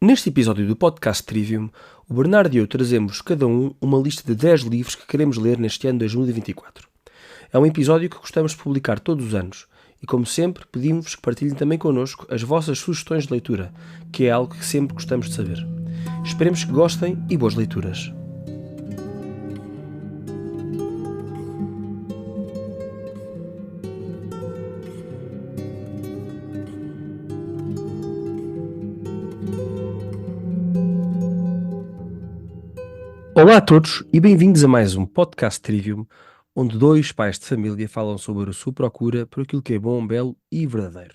Neste episódio do podcast Trivium, o Bernardo e eu trazemos cada um uma lista de 10 livros que queremos ler neste ano de 2024. É um episódio que gostamos de publicar todos os anos e, como sempre, pedimos-vos que partilhem também connosco as vossas sugestões de leitura, que é algo que sempre gostamos de saber. Esperemos que gostem e boas leituras. Olá a todos e bem-vindos a mais um podcast Trivium, onde dois pais de família falam sobre a sua procura por aquilo que é bom, belo e verdadeiro.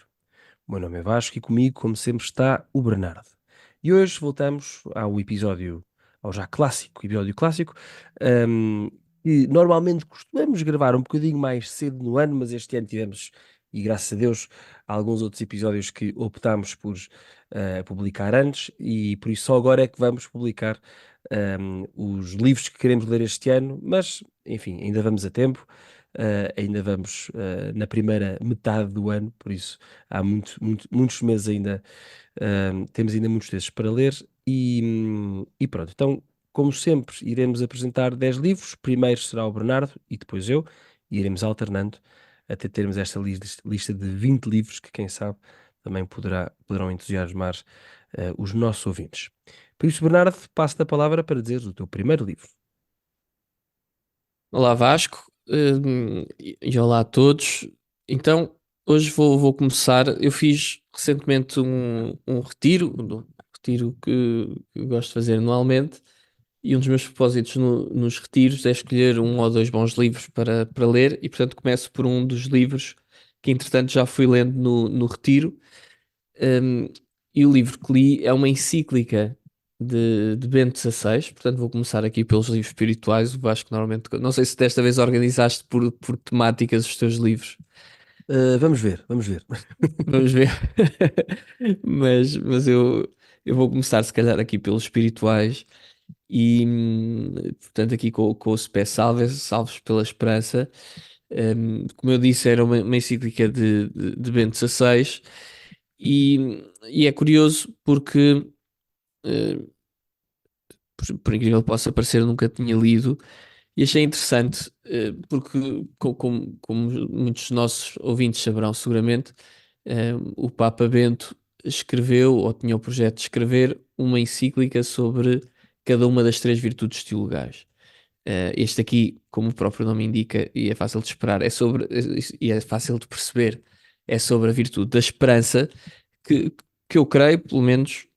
O meu nome é Vasco e comigo, como sempre, está o Bernardo. E hoje voltamos ao já clássico, episódio clássico, um, que normalmente costumamos gravar um bocadinho mais cedo no ano, mas este ano tivemos, e graças a Deus, alguns outros episódios que optámos por publicar antes, e por isso só agora é que vamos publicar os livros que queremos ler este ano, mas enfim, ainda vamos a tempo, ainda vamos na primeira metade do ano, por isso há muitos meses ainda, temos ainda muitos desses para ler e pronto. Então, como sempre, iremos apresentar 10 livros. Primeiro será o Bernardo e depois eu, e iremos alternando até termos esta lista de 20 livros que, quem sabe, também poderão entusiasmar os nossos ouvintes. Por isso, Bernardo, passo-te a palavra para dizeres o teu primeiro livro. Olá Vasco, e olá a todos. Então, hoje vou começar. Eu fiz recentemente um retiro que eu gosto de fazer anualmente, e um dos meus propósitos nos retiros é escolher um ou dois bons livros para ler, e portanto começo por um dos livros que entretanto já fui lendo no retiro. Um, e o livro que li é uma encíclica de Bento XVI, portanto vou começar aqui pelos livros espirituais. O Vasco normalmente, não sei se desta vez organizaste por temáticas os teus livros. Vamos ver, vamos ver. Vamos ver. Mas eu vou começar se calhar aqui pelos espirituais e portanto aqui com o Spé Salves pela Esperança. Como eu disse, era uma encíclica de Bento XVI. E é curioso porque, eh, por incrível que possa parecer, eu nunca tinha lido e achei interessante, porque, como muitos dos nossos ouvintes saberão seguramente, o Papa Bento escreveu, ou tinha o projeto de escrever, uma encíclica sobre cada uma das três virtudes teologais. Este aqui, como o próprio nome indica, e é fácil de esperar, e é fácil de perceber, é sobre a virtude da esperança, que, que eu creio, pelo menos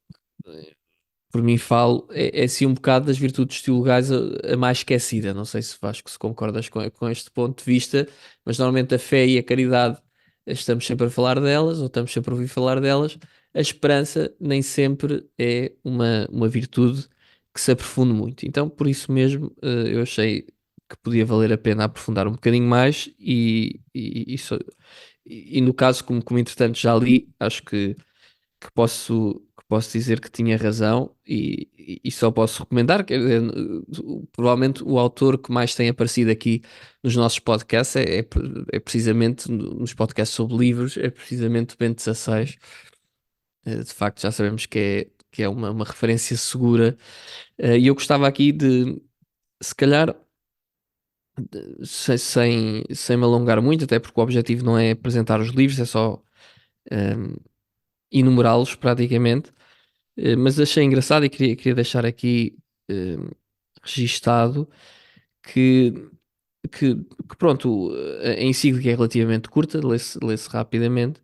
por mim falo, é assim um bocado das virtudes teologais a mais esquecida. Não sei se Vasco se concordas com este ponto de vista, mas normalmente a fé e a caridade estamos sempre a falar delas, ou estamos sempre a ouvir falar delas. A esperança nem sempre é uma virtude que se aprofunde muito. Então, por isso mesmo, eu achei que podia valer a pena aprofundar um bocadinho mais e no caso, como entretanto já li, acho que posso dizer que tinha razão e só posso recomendar. Quer dizer, provavelmente o autor que mais tem aparecido aqui nos nossos podcasts é precisamente nos podcasts sobre livros, é precisamente o Bento XVI. De facto, já sabemos que é uma referência segura. E eu gostava aqui de, se calhar, sem me alongar muito, até porque o objetivo não é apresentar os livros, é só ehm, enumerá-los praticamente. Mas achei engraçado e queria deixar aqui eh, registado que, que pronto, a encíclica é relativamente curta, lê-se rapidamente,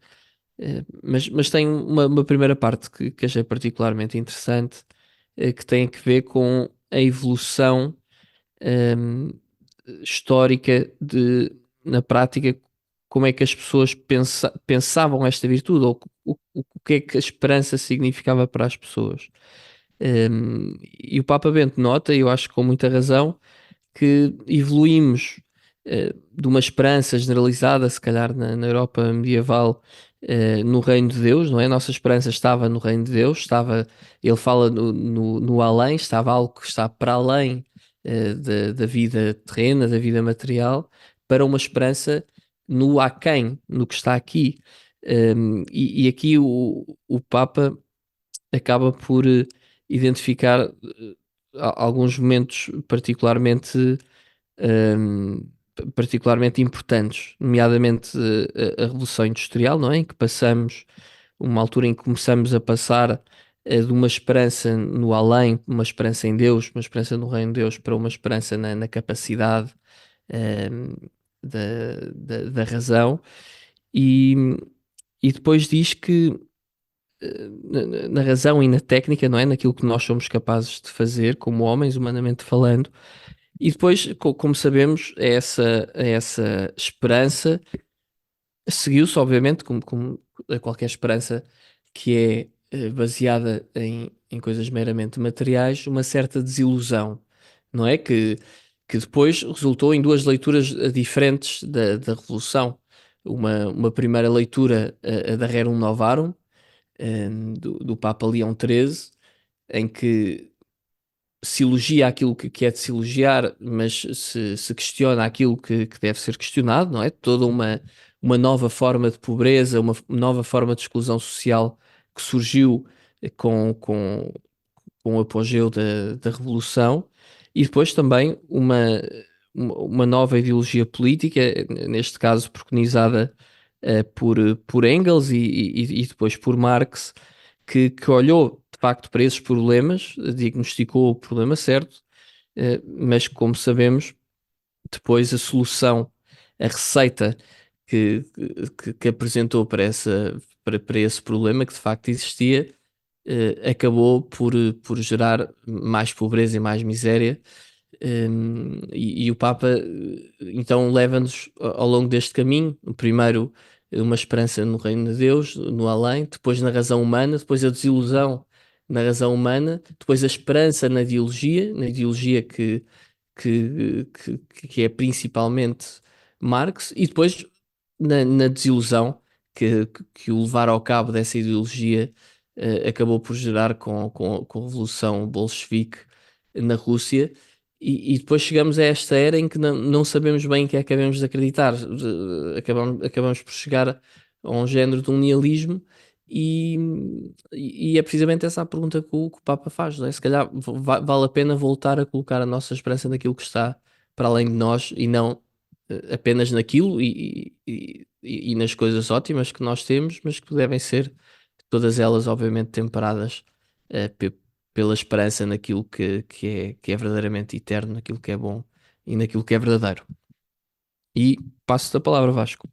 mas tem uma primeira parte que achei particularmente interessante, que tem a ver com a evolução ehm, histórica na prática, como é que as pessoas pensavam esta virtude, ou o que é que a esperança significava para as pessoas. E o Papa Bento nota, e eu acho que com muita razão, que evoluímos de uma esperança generalizada, se calhar na Europa medieval, no reino de Deus, não é? A nossa esperança estava no reino de Deus, ele fala no além, estava algo que está para além da vida terrena, da vida material, para uma esperança no aquém, no que está aqui. E aqui o Papa acaba por identificar alguns momentos particularmente importantes, nomeadamente a Revolução Industrial, não é? Em que passamos, uma altura em que começamos a passar de uma esperança no além, uma esperança em Deus, uma esperança no reino de Deus, para uma esperança na capacidade ehm, da razão, e, e depois diz que na razão e na técnica, não é? Naquilo que nós somos capazes de fazer como homens, humanamente falando. E depois, como sabemos, é essa esperança seguiu-se, obviamente, como a qualquer esperança que é baseada em coisas meramente materiais, uma certa desilusão, não é? Que depois resultou em duas leituras diferentes da Revolução. Uma primeira leitura, a da Rerum Novarum, do Papa Leão XIII, em que se elogia aquilo que é de se elogiar, mas se questiona aquilo que deve ser questionado, não é? Toda uma nova forma de pobreza, uma nova forma de exclusão social que surgiu com o apogeu da Revolução, e depois também uma nova ideologia política, neste caso preconizada por Engels e depois por Marx, que olhou de facto para esses problemas, diagnosticou o problema certo, mas como sabemos, depois a solução, a receita que apresentou para esse problema que de facto existia, acabou por gerar mais pobreza e mais miséria. E o Papa então leva-nos ao longo deste caminho, primeiro uma esperança no reino de Deus, no além, depois na razão humana, depois a desilusão na razão humana, depois a esperança na ideologia que é principalmente Marx, e depois na desilusão que o levar ao cabo dessa ideologia acabou por gerar com a Revolução Bolchevique na Rússia. E depois chegamos a esta era em que não sabemos bem em que é que acabamos de acreditar. Acabamos por chegar a um género de um nihilismo, e, e é precisamente essa a pergunta que o Papa faz, não é? Se calhar vale a pena voltar a colocar a nossa esperança naquilo que está para além de nós e não apenas naquilo e nas coisas ótimas que nós temos, mas que devem ser todas elas, obviamente, temperadas eh, pe- pela esperança naquilo que é verdadeiramente eterno, naquilo que é bom e naquilo que é verdadeiro. E passo-te a palavra, Vasco.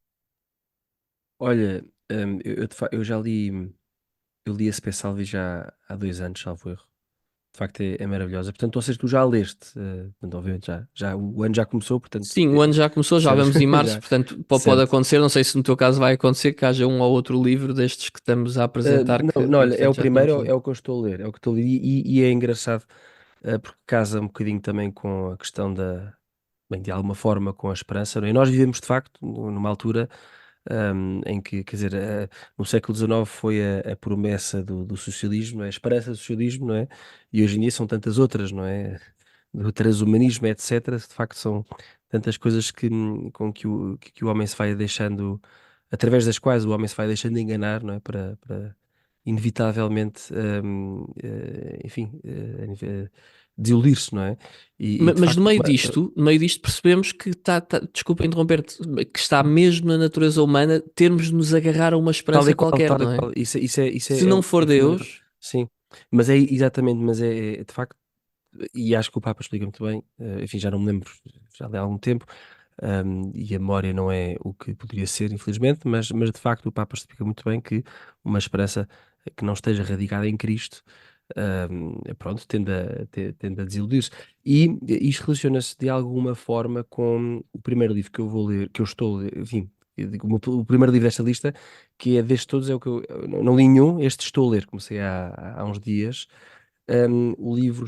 Olha, eu já li, eu li esse Salvi já há 2 anos, salvo erro. De facto é maravilhosa. Portanto, ou seja, tu já a leste, portanto, obviamente o ano já começou, portanto, Sim, o ano já começou, já percebes? vamos em março, Já, portanto pode certo. acontecer, não sei se no teu caso vai acontecer, que haja um ou outro livro destes que estamos a apresentar Não, que não, olha, é o entretanto já primeiro, tínhamos lido. é o que eu estou a ler, é o que estou a ler, e é engraçado, porque casa um bocadinho também com a questão bem, de alguma forma, com a esperança, não é? E nós vivemos, de facto, numa altura em que, quer dizer, no século XIX foi a promessa do socialismo, não é? A esperança do socialismo, não é? E hoje em dia são tantas outras, não é? Do transhumanismo, etc. De facto, são tantas coisas com que o homem se vai deixando, através das quais o homem se vai deixando enganar, não é? Para inevitavelmente, enfim, desiludir-se, não é? E, de Mas no facto, meio disto, no meio disto percebemos que desculpa interromper-te, que está mesmo na natureza humana termos de nos agarrar a uma esperança qualquer, tal e não é? qual, isso Se não for é fundamental. Deus, Sim, mas é exatamente, mas de facto, e acho que o Papa explica muito bem, enfim, já não me lembro, já há algum tempo, e a memória não é o que poderia ser, infelizmente, mas de facto o Papa explica muito bem que uma esperança que não esteja radicada em Cristo, pronto, tende a desiludir-se. E isto relaciona-se de alguma forma com o primeiro livro que eu vou ler, que eu estou a ler, enfim, eu digo, o primeiro livro desta lista, que é destes todos, é o que eu não li nenhum, este estou a ler, comecei há uns dias. O livro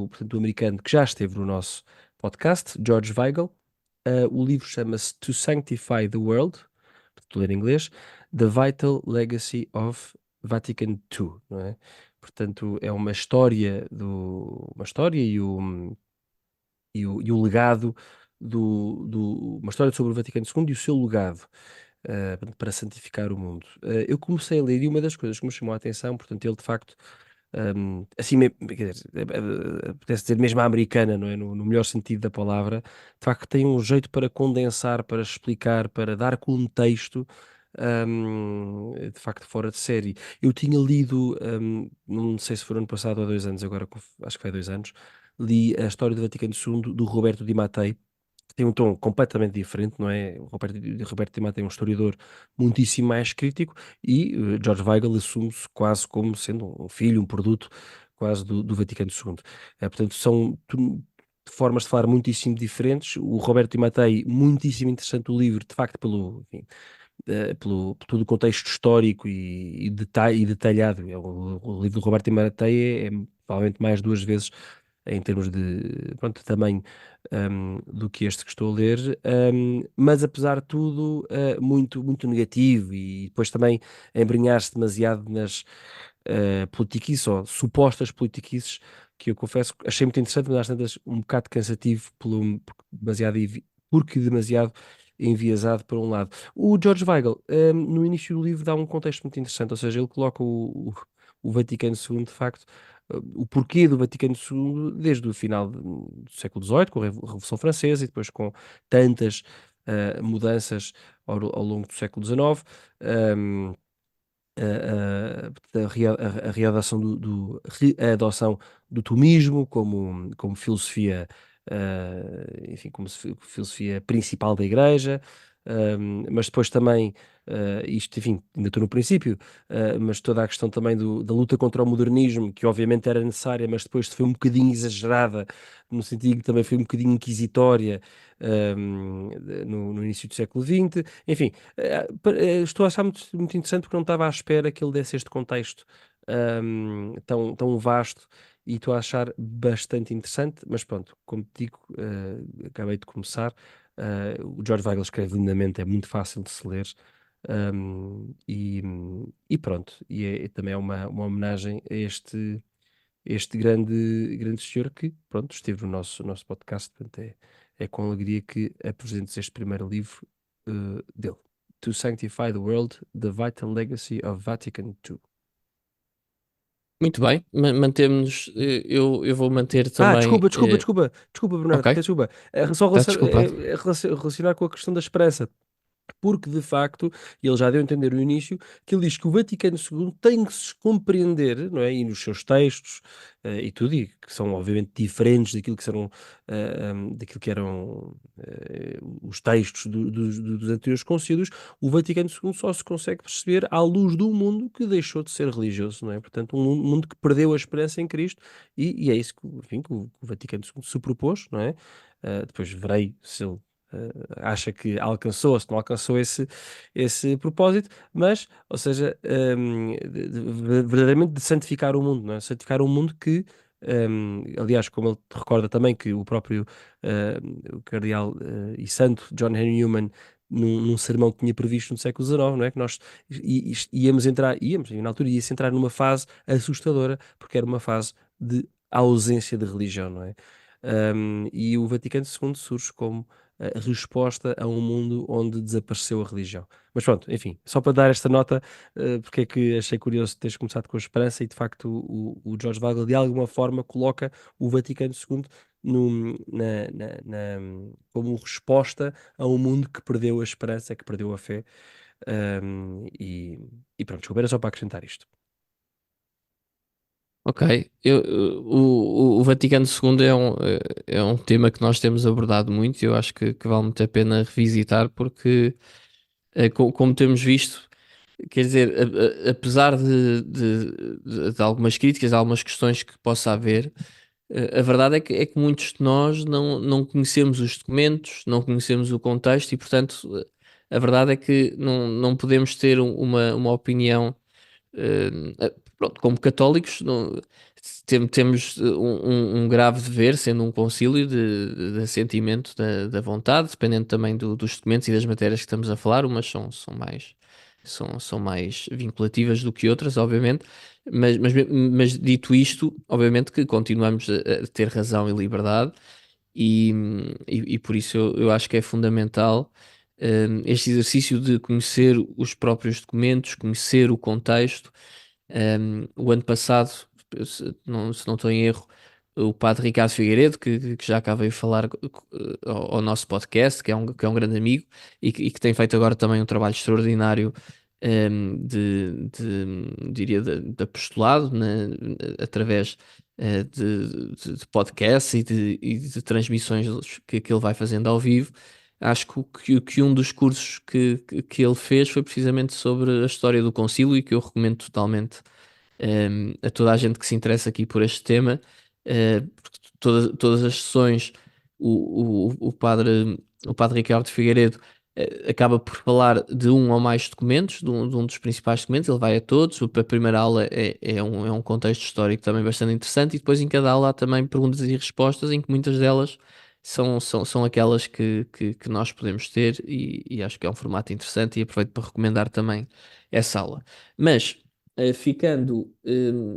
portanto, do americano que já esteve no nosso podcast, George Weigel. O livro chama-se To Sanctify the World, portanto, ler em inglês, The Vital Legacy of Vatican II, não é? Portanto, é uma história e o legado uma história sobre o Vaticano II e o seu legado. para santificar o mundo. Eu comecei a ler e uma das coisas que me chamou a atenção, portanto, ele de facto, assim, quer dizer, apetece dizer mesmo a americana, não é? No melhor sentido da palavra, de facto tem um jeito para condensar, para explicar, para dar contexto, de facto fora de série. Eu tinha lido, não sei se foi ano passado ou há 2 anos, agora acho que foi há 2 anos, li a história do Vaticano II do Roberto Di Mattei, que tem um tom completamente diferente, não é? O Roberto Di Mattei é um historiador muitíssimo mais crítico e George Weigel assume-se quase como sendo um filho, um produto quase do Vaticano II. Portanto, são formas de falar muitíssimo diferentes. O Roberto Di Mattei, muitíssimo interessante o livro, de facto, enfim, por todo o contexto histórico e detalhado. O livro do Roberto Di Mattei é provavelmente mais 2 vezes em termos de, pronto, de tamanho, do que este que estou a ler, mas apesar de tudo, muito, muito negativo e depois também embrenhar-se demasiado nas politiquices ou supostas politiquices que eu confesso que achei muito interessante, mas às tantas um bocado cansativo porque demasiado enviesado para um lado. O George Weigel, no início do livro dá um contexto muito interessante, ou seja, ele coloca o Vaticano II, de facto, o porquê do Vaticano II desde o final do século XVIII, com a Revolução Francesa e depois com tantas mudanças ao longo do século XIX. hum, a readoção readoção do tomismo como filosofia, enfim, como filosofia principal da Igreja, mas depois também, isto, enfim, ainda estou no princípio, mas toda a questão também da luta contra o modernismo, que obviamente era necessária, mas depois foi um bocadinho exagerada, no sentido que também foi um bocadinho inquisitória, no início do século XX. Enfim, estou a achar muito, muito interessante porque não estava à espera que ele desse este contexto tão, tão vasto e estou a achar bastante interessante, mas pronto, como te digo, acabei de começar. O George Weigel escreve lindamente, é muito fácil de se ler. E pronto, também é uma homenagem a este grande, grande senhor que, pronto, esteve no nosso podcast, portanto é com alegria que apresento este primeiro livro dele. To Sanctify the World, The Vital Legacy of Vatican II. Muito bem, mantemos. Eu vou manter também. Desculpa, Bernardo, Ok, desculpa. É só está desculpado. relacionar com a questão da esperança. Porque, de facto, ele já deu a entender no início que ele diz que o Vaticano II tem que se compreender, não é? E nos seus textos e tudo, e que são obviamente diferentes daquilo que eram os textos dos anteriores concílios, o Vaticano II só se consegue perceber à luz de um mundo que deixou de ser religioso, não é? Portanto, um mundo que perdeu a esperança em Cristo, e é isso que, enfim, que o Vaticano II se propôs, não é? Depois verei se ele acha que alcançou, se não alcançou esse propósito, mas, ou seja, verdadeiramente de santificar o mundo, não é? Santificar um mundo que, aliás, como ele te recorda também que o próprio o cardeal e santo John Henry Newman, num sermão que tinha previsto no século XIX, não é? Que nós íamos, e na altura ia-se entrar numa fase assustadora, porque era uma fase de ausência de religião, não é? E o Vaticano II surge como a resposta a um mundo onde desapareceu a religião. Mas pronto, enfim, só para dar esta nota, porque é que achei curioso teres começado com a esperança e de facto o George Weigel de alguma forma coloca o Vaticano II como resposta a um mundo que perdeu a esperança, que perdeu a fé. E pronto, desculpa, era só para acrescentar isto. Ok, o Vaticano II é um tema que nós temos abordado muito e eu acho que vale muito a pena revisitar porque, como temos visto, quer dizer, apesar de algumas críticas, algumas questões que possa haver, a verdade é que muitos de nós não conhecemos os documentos, não conhecemos o contexto e, portanto, a verdade é que não podemos ter uma opinião pronto, como católicos, temos um grave dever, sendo um concílio de assentimento da vontade, dependendo também dos documentos e das matérias que estamos a falar. Umas são mais vinculativas do que outras, obviamente, mas dito isto, obviamente que continuamos a ter razão e liberdade, e por isso eu acho que é fundamental. este exercício de conhecer os próprios documentos, conhecer o contexto. O ano passado, se não estou em erro, o padre Ricardo Figueiredo, que já cá veio falar ao nosso podcast, que é um grande amigo e que tem feito agora também um trabalho extraordinário, diria, de apostolado, através de podcasts e de transmissões que ele vai fazendo ao vivo. Acho que um dos cursos que ele fez foi precisamente sobre a história do concílio e que eu recomendo totalmente, a toda a gente que se interessa aqui por este tema. Porque todas as sessões, o padre Ricardo Figueiredo acaba por falar de um ou mais documentos, de um dos principais documentos. Ele vai a todos. A primeira aula é um contexto histórico também bastante interessante, e depois em cada aula há também perguntas e respostas, em que muitas delas são aquelas que nós podemos ter, e acho que é um formato interessante, e aproveito para recomendar também essa aula. Mas,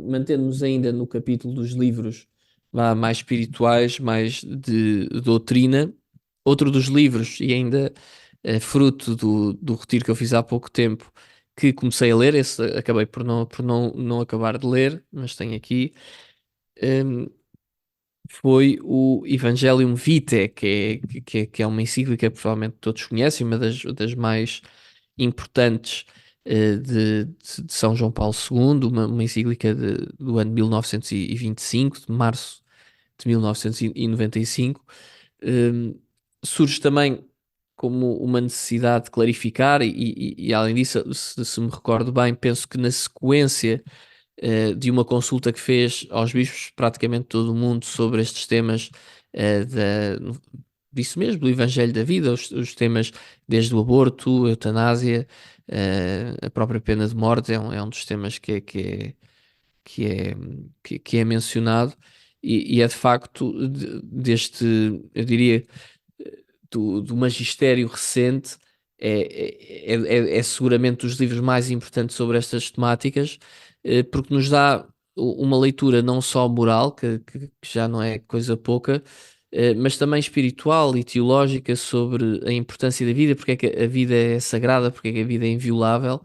mantendo-nos ainda no capítulo dos livros mais espirituais, mais de doutrina, outro dos livros, e ainda fruto do retiro que eu fiz há pouco tempo, que comecei a ler. Esse acabei por não acabar de ler, mas tenho aqui, hum, foi o Evangelium Vitae, que é uma encíclica que provavelmente todos conhecem, uma das mais importantes, de São João Paulo II, uma encíclica do ano de 1925, de março de 1995. Hum, Surge também como uma necessidade de clarificar, e além disso, se me recordo bem, penso que na sequência de uma consulta que fez aos bispos de praticamente todo o mundo sobre estes temas, disso mesmo, do Evangelho da vida, os temas desde o aborto, a eutanásia, a própria pena de morte, é um dos temas que é, que é mencionado, e é de facto eu diria, do magistério recente. É seguramente dos livros mais importantes sobre estas temáticas, porque nos dá uma leitura não só moral, que já não é coisa pouca, mas também espiritual e teológica, sobre a importância da vida, porque é que a vida é sagrada, porque é que a vida é inviolável.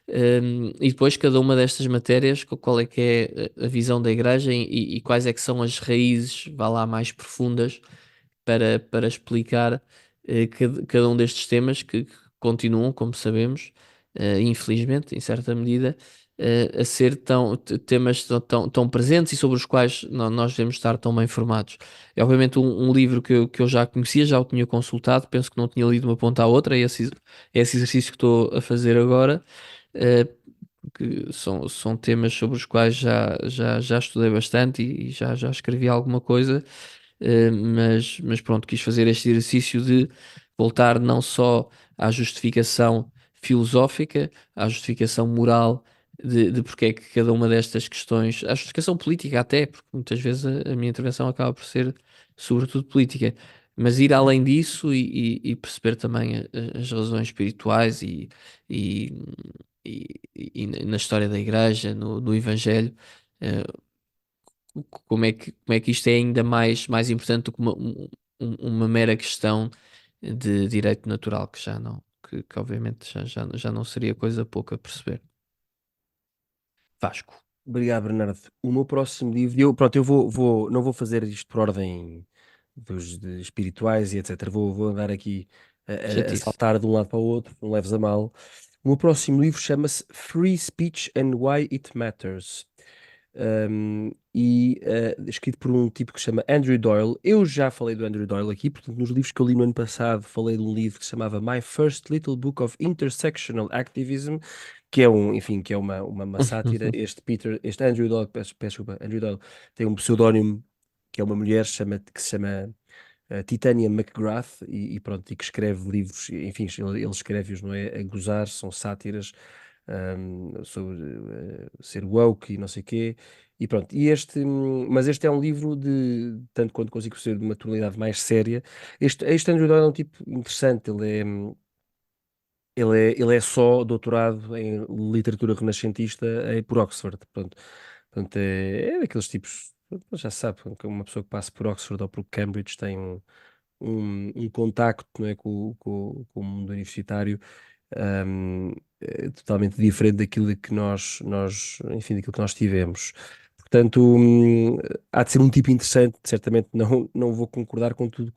E depois cada uma destas matérias, qual é que é a visão da Igreja, e quais é que são as raízes, vá lá, mais profundas, para explicar cada um destes temas que continuam, como sabemos, infelizmente, em certa medida, a ser temas tão presentes, e sobre os quais nós devemos estar tão bem informados. É obviamente um livro que eu já conhecia, já o tinha consultado, penso que não tinha lido de uma ponta à outra. É esse exercício que estou a fazer agora. eh, que são temas sobre os quais já estudei bastante, e já escrevi alguma coisa. Mas pronto, quis fazer este exercício de voltar não só à justificação filosófica, à justificação moral de porque é que cada uma destas questões, à justificação política até, porque muitas vezes a minha intervenção acaba por ser sobretudo política, mas ir além disso, e perceber também as razões espirituais, e, e na história da Igreja, no Evangelho. eh, como é que isto é ainda mais importante do que uma mera questão de direito natural, que já não, que obviamente já não seria coisa pouca a perceber. Vasco. Obrigado, Bernardo. O meu próximo livro, pronto, não vou fazer isto por ordem de espirituais e etc. Vou andar aqui a Chatice. saltar de um lado para o outro, não leves a mal. O meu próximo livro chama-se Free Speech and Why It Matters. Escrito por um tipo que se chama Andrew Doyle. Eu já falei do Andrew Doyle aqui, portanto, nos livros que eu li no ano passado, falei de um livro que se chamava My First Little Book of Intersectional Activism, que é enfim, que é uma sátira. Este Andrew Doyle, peço desculpa, Andrew Doyle tem um pseudónimo, que é uma mulher, que se chama Titania McGrath, pronto, e que escreve livros, enfim, ele escreve-os, não é, a gozar, são sátiras, sobre ser woke e não sei quê, e pronto. Mas este é um livro tanto quanto consigo perceber, de uma tonalidade mais séria. Este Andrew Doyle é um tipo interessante. Ele é só doutorado em literatura renascentista, por Oxford. Portanto, é daqueles tipos, pronto, já se sabe, que uma pessoa que passa por Oxford ou por Cambridge tem um contacto, não é, com o mundo universitário, totalmente diferente daquilo que enfim, daquilo que nós tivemos. Portanto, há de ser um tipo interessante, certamente não vou concordar com tudo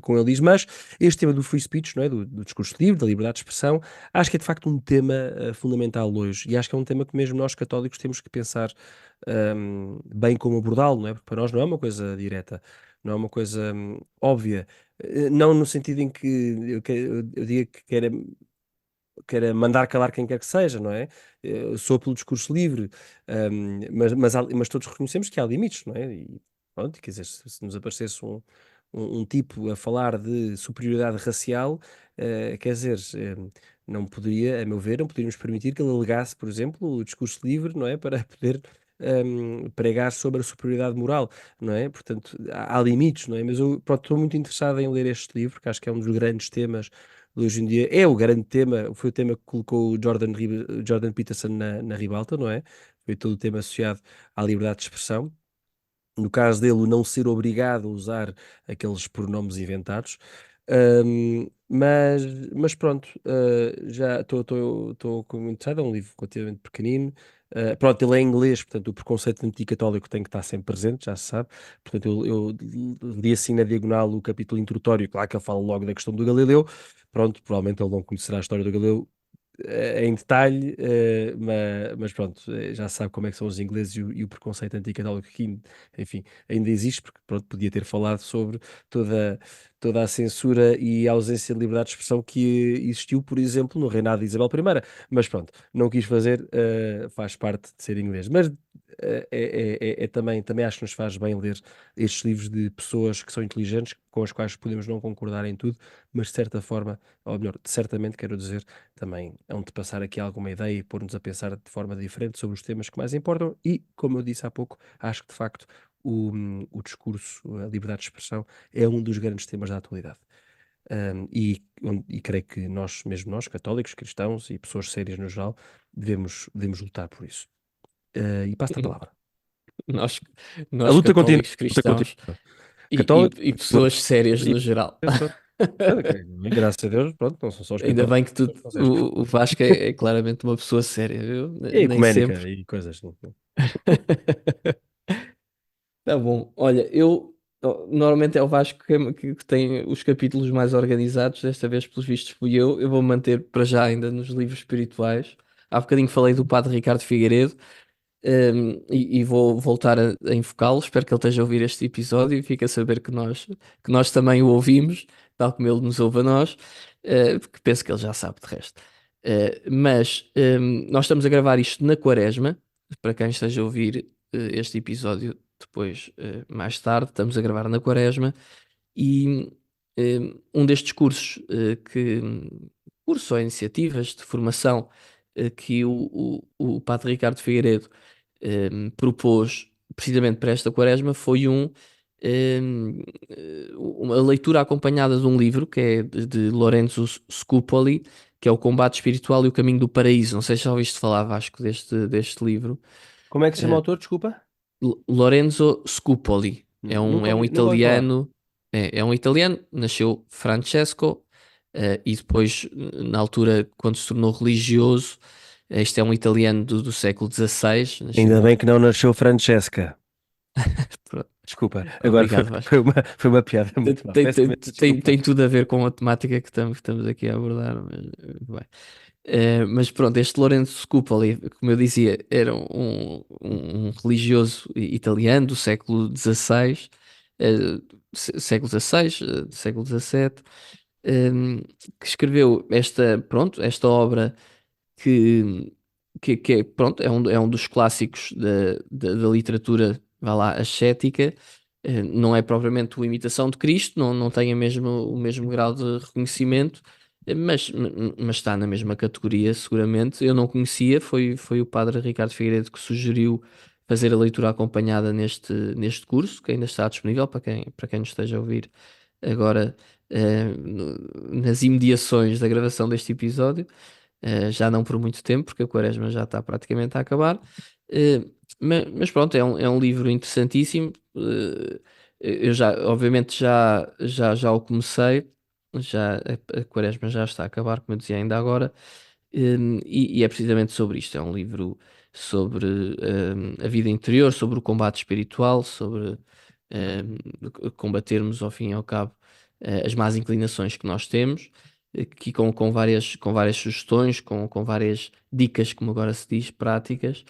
com ele diz, mas este tema do free speech, não é, do discurso livre, da liberdade de expressão, acho que é de facto um tema fundamental hoje, e acho que é um tema que mesmo nós católicos temos que pensar bem como abordá-lo, não é? Porque para nós não é uma coisa direta, não é uma coisa óbvia. Não no sentido em que eu diga que queira mandar calar quem quer que seja, não é? Eu sou pelo discurso livre, mas todos reconhecemos que há limites, não é? E pronto, quer dizer, se nos aparecesse um tipo a falar de superioridade racial, quer dizer, não poderia, a meu ver, não poderíamos permitir que ele alegasse, por exemplo, o discurso livre, não é? Para poder pregar sobre a superioridade moral, não é? Portanto, há limites, não é? Mas eu, pronto, estou muito interessado em ler este livro, que acho que é um dos grandes temas hoje em dia. É o grande tema, foi o tema que colocou o Jordan Peterson na ribalta, não é? Foi todo o tema associado à liberdade de expressão. No caso dele, o não ser obrigado a usar aqueles pronomes inventados. Mas pronto, já estou interessado. É um livro relativamente pequenino. Pronto, ele é em inglês, portanto, o preconceito anticatólico tem que estar sempre presente, já se sabe. Portanto, eu li assim na diagonal o capítulo introdutório, claro que ele fala logo da questão do Galileu. Pronto, provavelmente ele não conhecerá a história do Galileu em detalhe, mas pronto, já sabe como é que são os ingleses e o preconceito anticatólico que, enfim, ainda existe, porque pronto, podia ter falado sobre toda, toda a censura e a ausência de liberdade de expressão que existiu, por exemplo, no reinado de Isabel I, mas pronto, não quis fazer, faz parte de ser inglês. Mas também acho que nos faz bem ler estes livros de pessoas que são inteligentes, com as quais podemos não concordar em tudo, mas de certa forma, ou melhor, certamente quero dizer, também hão de passar aqui alguma ideia e pôr-nos a pensar de forma diferente sobre os temas que mais importam e, como eu disse há pouco, acho que de facto o discurso, a liberdade de expressão é um dos grandes temas da atualidade. E creio que nós, mesmo nós, católicos, cristãos e pessoas sérias no geral, devemos lutar por isso. E passo-te a palavra. Nós, A nós luta continua, católicos a luta cristãos continua. e, Católico, e pessoas sérias e no geral. pronto. Graças a Deus, pronto, não são só os Ainda católicos, bem que tu, são os sérios. o Vasco é claramente uma pessoa séria, viu? E Nem ecuménica sempre. e coisas assim. Tá bom. Olha, normalmente é o Vasco que tem os capítulos mais organizados. Desta vez, pelos vistos, fui eu. Eu vou manter para já ainda nos livros espirituais. Há bocadinho falei do Padre Ricardo Figueiredo. E vou voltar a enfocá-lo. Espero que ele esteja a ouvir este episódio e fique a saber que nós também o ouvimos, tal como ele nos ouve a nós, porque penso que ele já sabe de resto. Mas nós estamos a gravar isto na Quaresma, para quem esteja a ouvir este episódio depois, mais tarde, estamos a gravar na Quaresma, e um destes cursos cursos ou iniciativas de formação que o Padre Ricardo Figueiredo propôs precisamente para esta quaresma foi uma leitura acompanhada de um livro que é de Lorenzo Scupoli, que é O Combate Espiritual e o Caminho do Paraíso. Não sei se já ouviste falar, Vasco, deste livro. Como é que se chama o Eh, autor? Desculpa. Lorenzo Scupoli Nunca é um nunca ouvi falar. italiano, é um italiano, nasceu Francesco, e depois, na altura, quando se tornou religioso, este é um italiano do século XVI, Ainda nasceu. bem que não nasceu Francesca. Pronto, Desculpa, agora foi, obrigado, Vasco. foi uma piada Tem, muito má. tem, Peço tem, imensa tem, desculpa. tem tudo a ver com a temática que estamos aqui a abordar, mas, bem. Mas pronto, este Lorenzo Scupoli, como eu dizia, era um religioso italiano do século XVI, século XVI, século XVII, que escreveu esta obra que, que é, pronto, é um dos clássicos da literatura, vá lá, ascética. Não é propriamente uma imitação de Cristo, não tem o mesmo grau de reconhecimento, mas está na mesma categoria, seguramente. Eu não conhecia, foi o padre Ricardo Figueiredo que sugeriu fazer a leitura acompanhada neste curso, que ainda está disponível para quem nos esteja a ouvir agora, nas imediações da gravação deste episódio. Já não por muito tempo, porque a Quaresma já está praticamente a acabar. Mas pronto, é um livro interessantíssimo. Eu já, obviamente, já o comecei, já a quaresma já está a acabar, como eu dizia ainda agora, e é precisamente sobre isto. É um livro sobre a vida interior, sobre o combate espiritual, sobre combatermos, ao fim e ao cabo, as más inclinações que nós temos, aqui com várias sugestões, com várias dicas, como agora se diz, práticas.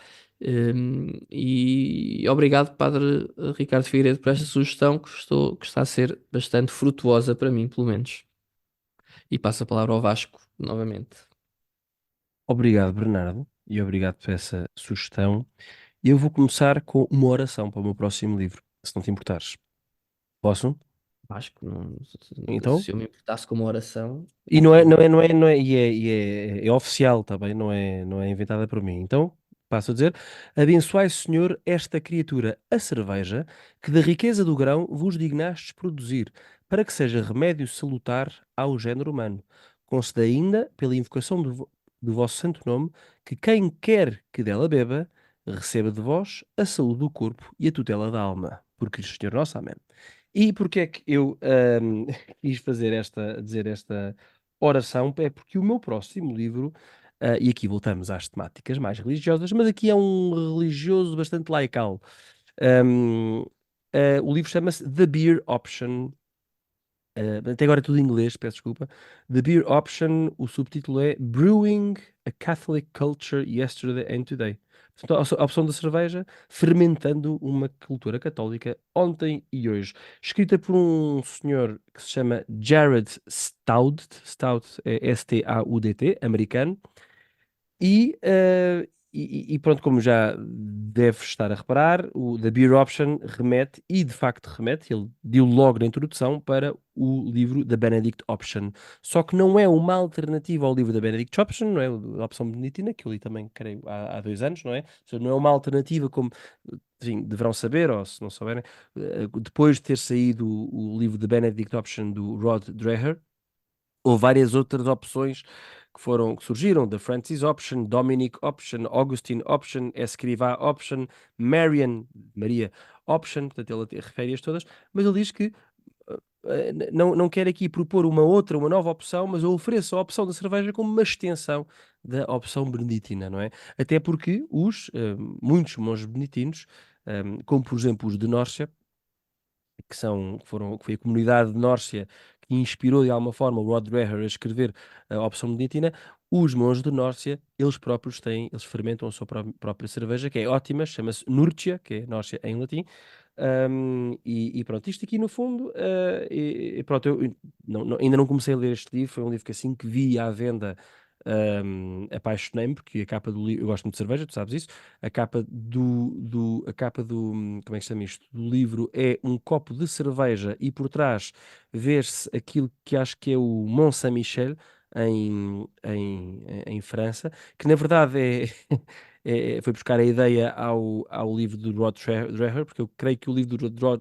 E obrigado, Padre Ricardo Figueiredo, por esta sugestão que está a ser bastante frutuosa para mim, pelo menos. E passo a palavra ao Vasco novamente. Obrigado, Bernardo, e obrigado por essa sugestão. Eu vou começar com uma oração para o meu próximo livro, se não te importares. Posso? Vasco, não, Então? se eu me importasse com uma oração, E não é, não não. é, não é, não é, é oficial, tá bem? Não é inventada por mim. Então, passo a dizer: abençoai, Senhor, esta criatura, a cerveja, que da riqueza do grão vos dignastes produzir, para que seja remédio salutar ao género humano. Concedei ainda, pela invocação do vosso santo nome, que quem quer que dela beba, receba de vós a saúde do corpo e a tutela da alma. Por Cristo Senhor nosso. Amém. E porque é que eu quis dizer esta oração? É porque o meu próximo livro, e aqui voltamos às temáticas mais religiosas, mas aqui é um religioso bastante laical. Hum, o livro chama-se The Beer Option. Até agora é tudo em inglês, peço desculpa. The Beer Option, o subtítulo é Brewing a Catholic Culture Yesterday and Today. Portanto, a opção da cerveja, fermentando uma cultura católica ontem e hoje. Escrita por um senhor que se chama Jared Stout, Stout é Staudt, americano, e pronto, como já deve estar a reparar, o The Beer Option remete, e de facto remete, ele deu logo na introdução, para o livro da Benedict Option. Só que não é uma alternativa ao livro da Benedict Option, não é? A opção beneditina, que eu li também, creio, há 2 anos, não é? Ou seja, não é uma alternativa como, enfim, deverão saber, ou se não souberem, depois de ter saído o livro da Benedict Option do Rod Dreher, houve várias outras opções que surgiram: The Francis Option, Dominic Option, Augustine Option, Escrivá Option, Marian, Maria Option, portanto ele refere-as todas, mas ele diz que não quer aqui propor uma nova opção, mas eu ofereço a opção da cerveja como uma extensão da opção beneditina, não é? Até porque muitos monges beneditinos, como por exemplo os de Nórcia, que foi a comunidade de Nórcia que inspirou de alguma forma o Rod Dreher a escrever a opção beneditina. Os monges de Nórcia, eles fermentam a sua própria cerveja, que é ótima, chama-se Nurcia, que é Nórcia em latim. E pronto, isto aqui no fundo, e pronto, eu ainda não comecei a ler este livro, foi um livro que assim que vi à venda, apaixonei-me, porque a capa do livro, eu gosto muito de cerveja, tu sabes isso. A capa do, como é que se chama isto? Do livro é um copo de cerveja, e por trás vê-se aquilo que acho que é o Mont Saint-Michel em França, que na verdade foi buscar a ideia ao livro do Rod Dreher, porque eu creio que o livro do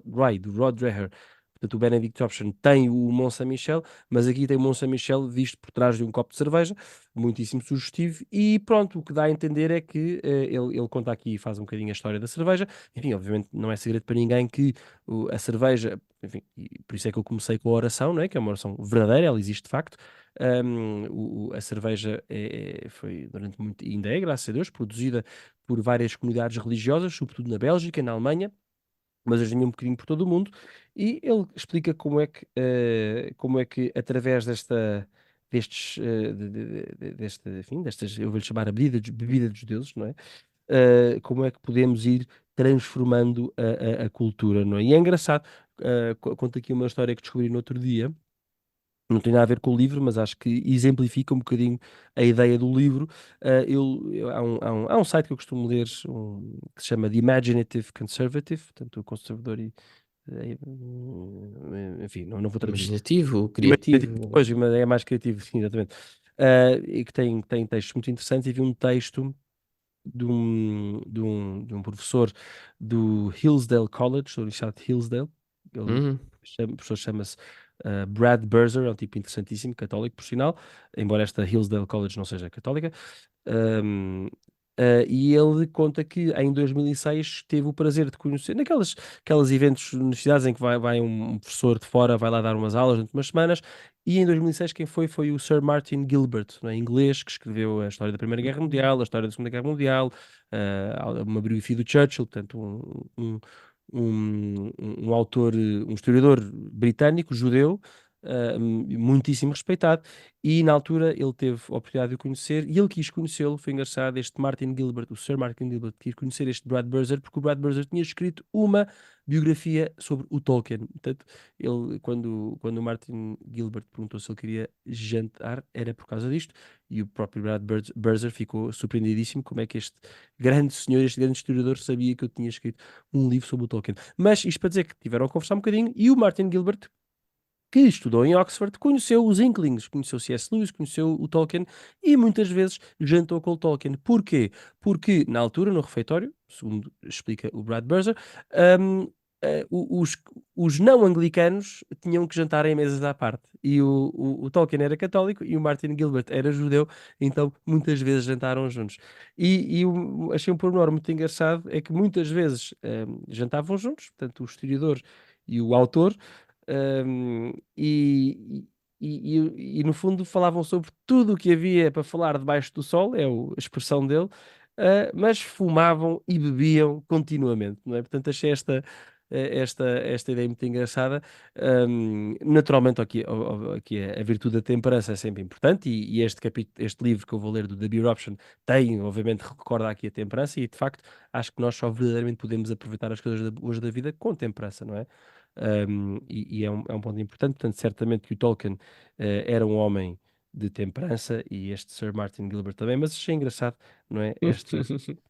Rod Dreher, portanto o Benedict Option, tem o Mont Saint-Michel, mas aqui tem o Mont Saint-Michel visto por trás de um copo de cerveja, muitíssimo sugestivo. E pronto, o que dá a entender é que ele conta aqui e faz um bocadinho a história da cerveja. Enfim, obviamente não é segredo para ninguém que a cerveja, enfim, e por isso é que eu comecei com a oração, não é? Que é uma oração verdadeira, ela existe de facto. A cerveja foi durante muito, e ainda é, graças a Deus, produzida por várias comunidades religiosas, sobretudo na Bélgica, na Alemanha, mas hoje em dia um bocadinho por todo o mundo. E ele explica como é que através enfim, eu vou-lhe chamar a bebida dos deuses, não é? Como é que podemos ir transformando a cultura, não é? E é engraçado, conto aqui uma história que descobri no outro dia. Não tem nada a ver com o livro, mas acho que exemplifica um bocadinho a ideia do livro. Há um site que eu costumo ler, que se chama The Imaginative Conservative, portanto, o conservador enfim, não vou traduzir. Imaginativo, Imaginativo, criativo. pois, mas é mais criativo, sim, exatamente. E que tem textos muito interessantes, e vi um texto de um professor do Hillsdale College, do Universidade de Hillsdale. Uhum. O professor chama-se Brad Berzer, é um tipo interessantíssimo, católico, por sinal, embora esta Hillsdale College não seja católica. Um, E ele conta que em 2006 teve o prazer de conhecer, aquelas eventos nas universidades em que vai um professor de fora, vai lá dar umas aulas durante umas semanas, e em 2006 quem foi o Sir Martin Gilbert, não é, inglês, que escreveu a história da Primeira Guerra Mundial, a história da Segunda Guerra Mundial, uma biografia do Churchill, portanto um autor, um historiador britânico, judeu, muitíssimo respeitado, e na altura ele teve a oportunidade de o conhecer e ele quis conhecê-lo. Foi engraçado, este Martin Gilbert, o Sir Martin Gilbert, quis conhecer este Brad Birzer porque o Brad Birzer tinha escrito uma biografia sobre o Tolkien. Portanto, quando o Martin Gilbert perguntou se ele queria jantar, era por causa disto, e o próprio Birzer ficou surpreendidíssimo como é que este grande senhor, este grande historiador, sabia que eu tinha escrito um livro sobre o Tolkien. Mas isto para dizer que tiveram a conversar um bocadinho e o Martin Gilbert, que estudou em Oxford, conheceu os Inklings, conheceu C.S. Lewis, conheceu o Tolkien e muitas vezes jantou com o Tolkien. Porquê? Porque na altura, no refeitório, segundo explica o Brad Birzer, hum, eh, o- os, os não anglicanos tinham que jantar em mesas à parte. E o Tolkien era católico e o Martin Gilbert era judeu, então muitas vezes jantaram juntos. Achei um pormenor muito engraçado, é que muitas vezes jantavam juntos, portanto o historiador e o autor, um, e no fundo falavam sobre tudo o que havia para falar debaixo do sol, a expressão dele, mas fumavam e bebiam continuamente, não é? Portanto, achei esta ideia muito engraçada. Naturalmente, aqui a virtude da temperança é sempre importante, e este livro que eu vou ler do The Beer Option tem, obviamente, recorda aqui a temperança, e de facto acho que nós só verdadeiramente podemos aproveitar as coisas hoje da vida com temperança, não é? E é um ponto importante. Portanto, certamente que o Tolkien era um homem de temperança e este Sir Martin Gilbert também, mas achei engraçado, não é?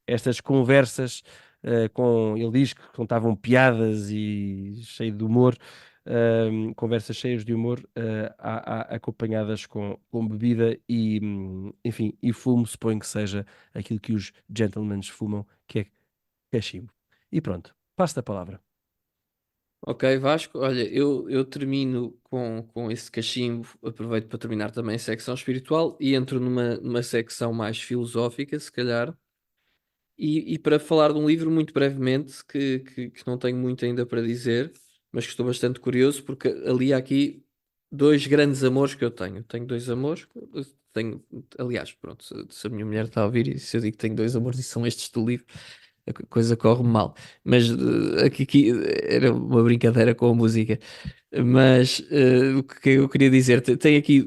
Estas conversas ele diz que contavam piadas e cheio de humor, conversas cheias de humor, acompanhadas com bebida e, enfim, e fumo, suponho que seja aquilo que os gentlemen fumam, que é cachimbo. E pronto, passo a palavra. Ok, Vasco, olha, eu termino com esse cachimbo, aproveito para terminar também a secção espiritual e entro numa secção mais filosófica, se calhar, e para falar de um livro muito brevemente, que não tenho muito ainda para dizer, mas que estou bastante curioso, porque ali há aqui dois grandes amores que eu tenho. Tenho dois amores, tenho, aliás, pronto, se a minha mulher está a ouvir e se eu digo que tenho dois amores e são estes do livro, a coisa corre mal. Mas aqui era uma brincadeira com a música. Mas o que eu queria dizer, tem aqui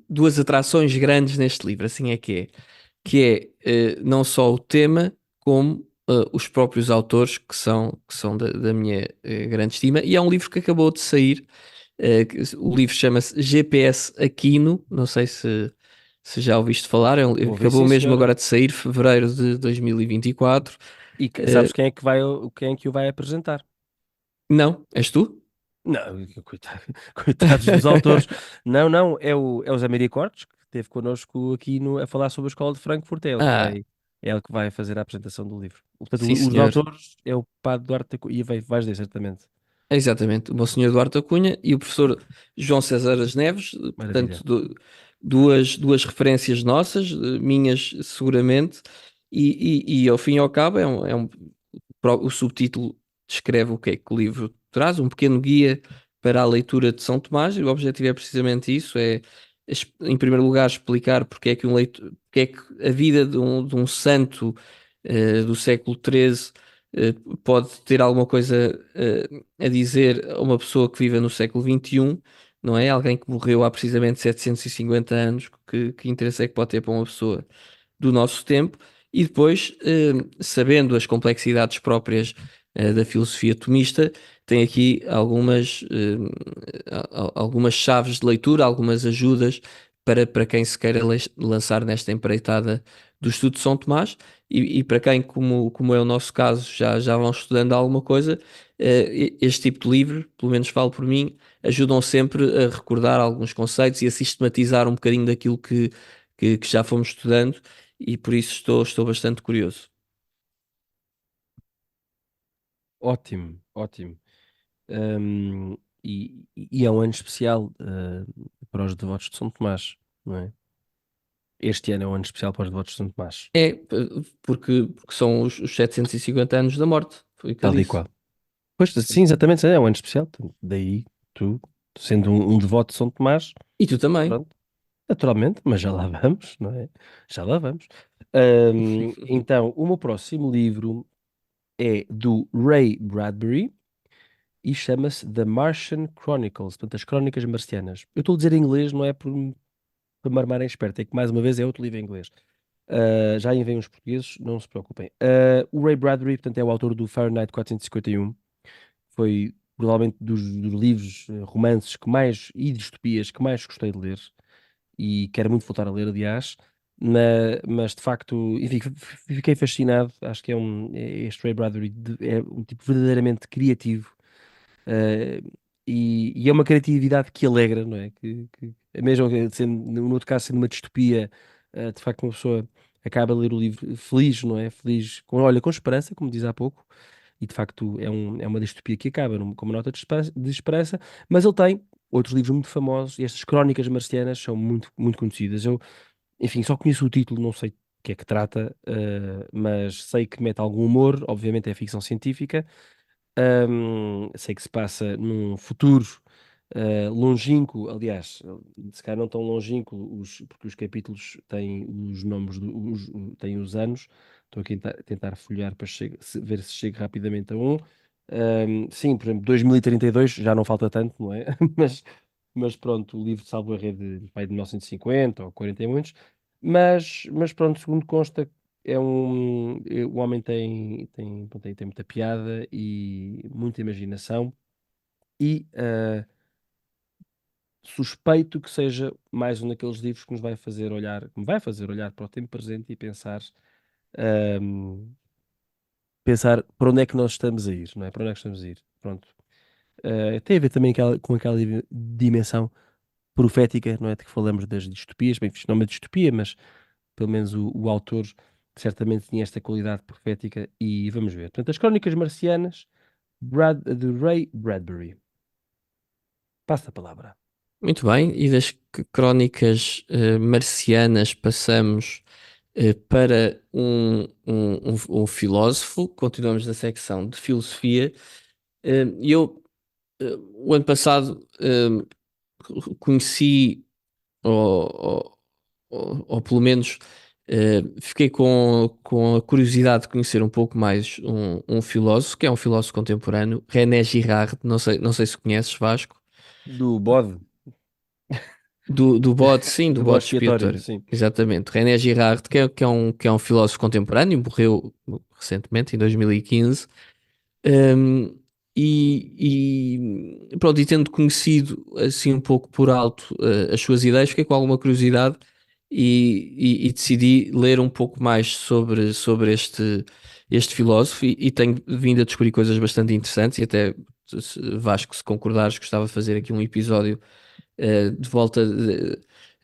duas atrações grandes neste livro, assim é que é não só o tema, como os próprios autores que são da minha grande estima, e é um livro que acabou de sair. O livro chama-se GPS Aquino, não sei se já ouviste falar, Vou ver, acabou sim, mesmo senhora. agora de sair, fevereiro de 2024. Sabes quem é que quem é que o vai apresentar? Não, és tu? Não, coitados dos autores. Não, não, é o Zé Maria Cortes, que esteve connosco aqui a falar sobre a Escola de Frankfurt. Ah, É ele que vai fazer a apresentação do livro. Portanto, sim os senhor. autores é o Padre Duarte da e vais dizer, certamente. Exatamente, o Monsenhor Duarte Cunha e o professor João César das Neves, portanto, Maravilha. duas referências nossas, minhas seguramente, e ao fim e ao cabo o subtítulo descreve o que é que o livro traz, um pequeno guia para a leitura de São Tomás, e o objetivo é precisamente isso, em primeiro lugar, explicar porque é que porque é que a vida de um santo do século XIII pode ter alguma coisa a dizer a uma pessoa que vive no século XXI, não é? Alguém que morreu há precisamente 750 anos, que interesse é que pode ter para uma pessoa do nosso tempo, e depois, sabendo as complexidades próprias da filosofia tomista, tem aqui algumas chaves de leitura, algumas ajudas para quem se queira lançar nesta empreitada do estudo de São Tomás, e para quem, como é o nosso caso, já vão estudando alguma coisa, este tipo de livro, pelo menos falo por mim, ajudam sempre a recordar alguns conceitos e a sistematizar um bocadinho daquilo que já fomos estudando, e por isso estou bastante curioso. Ótimo, ótimo. E é um ano especial para os devotos de São Tomás, não é? este ano é um ano especial para os devotos de São Tomás. Porque são os 750 anos da morte, foi o que eu Tal e disse. qual. Pois, sim, exatamente, é um ano especial. Daí, tu, sendo um devoto de São Tomás, E tu também. pronto, naturalmente, mas já lá vamos, não é? Já lá vamos. Então, o meu próximo livro é do Ray Bradbury e chama-se The Martian Chronicles, portanto, as Crónicas Marcianas. Eu estou a dizer em inglês, não é por me armar em esperto, é que mais uma vez é outro livro em inglês. Já aí vêm os portugueses, não se preocupem. O Ray Bradbury, portanto, é o autor do Fahrenheit 451. Foi provavelmente dos livros, romances que mais, e distopias que mais gostei de ler e quero muito voltar a ler, aliás. Mas de facto, enfim, fiquei fascinado. Acho que este Ray Bradbury é um tipo verdadeiramente criativo, eh, e é uma criatividade que alegra, não é? Mesmo que sendo, no outro caso, sendo uma distopia, de facto, uma pessoa acaba a ler o livro feliz, não é? Feliz, olha, com esperança, como diz há pouco, e de facto é uma distopia que acaba com uma nota de esperança, mas ele tem outros livros muito famosos, e estas crónicas marcianas são muito, muito conhecidas. Eu, enfim, só conheço o título, não sei o que é que trata, mas sei que mete algum humor, obviamente é ficção científica. Sei que se passa num futuro longínquo, aliás, se calhar não tão longínquo, porque os capítulos têm os nomes, têm os anos. Estou aqui a tentar folhear para ver se chego rapidamente a um. Sim, por exemplo, 2032 já não falta tanto, não é? Mas pronto, o livro de Salvo Erro é de 1950 ou 40 e muitos. Mas pronto, segundo consta, o homem tem muita piada e muita imaginação e suspeito que seja mais um daqueles livros que nos vai fazer olhar, que me vai fazer olhar para o tempo presente e ahm, pensar para onde é que nós estamos a ir, não é? Para onde é que estamos a ir? Pronto. Tem a ver também com aquela dimensão profética, não é? De que falamos das distopias. Bem, isto não é uma distopia, mas pelo menos o autor certamente tinha esta qualidade profética e vamos ver. Portanto, as Crónicas Marcianas, de Ray Bradbury. Passa a palavra. Muito bem, e das crónicas marcianas passamos para um filósofo. Continuamos na secção de filosofia. E eu, o ano passado, conheci, ou, ou pelo menos fiquei com a curiosidade de conhecer um pouco mais um filósofo, que é um filósofo contemporâneo, René Girard. Não sei se conheces, Vasco. Do bode, Do bode, sim, do do bode bode expiatório, expiatório. sim. Exatamente. René Girard, que é um filósofo contemporâneo, morreu recentemente, em 2015. Um, pronto, e tendo conhecido assim um pouco por alto as suas ideias, fiquei com alguma curiosidade e decidi ler um pouco mais sobre este filósofo e tenho vindo a descobrir coisas bastante interessantes e até, Vasco, se concordares, gostava de fazer aqui um episódio de volta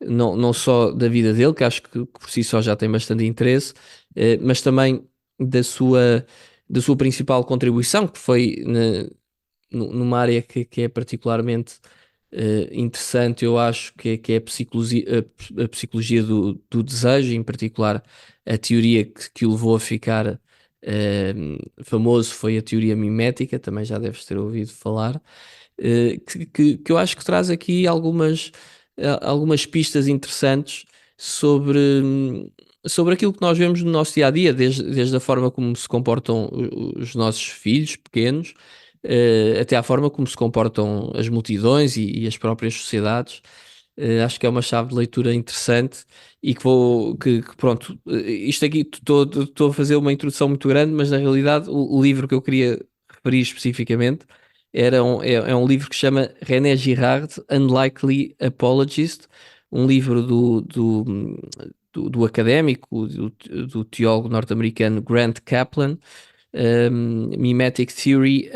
não só da vida dele, que acho que por si só já tem bastante interesse, mas também da sua principal contribuição, que foi numa área que é particularmente interessante. Eu acho que é a psicologia do desejo, em particular a teoria que o levou a ficar famoso foi a teoria mimética, também já deves ter ouvido falar, que eu acho que traz aqui algumas pistas interessantes sobre, sobre aquilo que nós vemos no nosso dia a dia, desde a forma como se comportam os nossos filhos pequenos, até à forma como se comportam as multidões e as próprias sociedades. Acho que é uma chave de leitura interessante e pronto, isto aqui estou a fazer uma introdução muito grande, mas na realidade o livro que eu queria referir especificamente é um livro que se chama René Girard, Unlikely Apologist, um livro do académico, do teólogo norte-americano Grant Kaplan, Mimetic Theory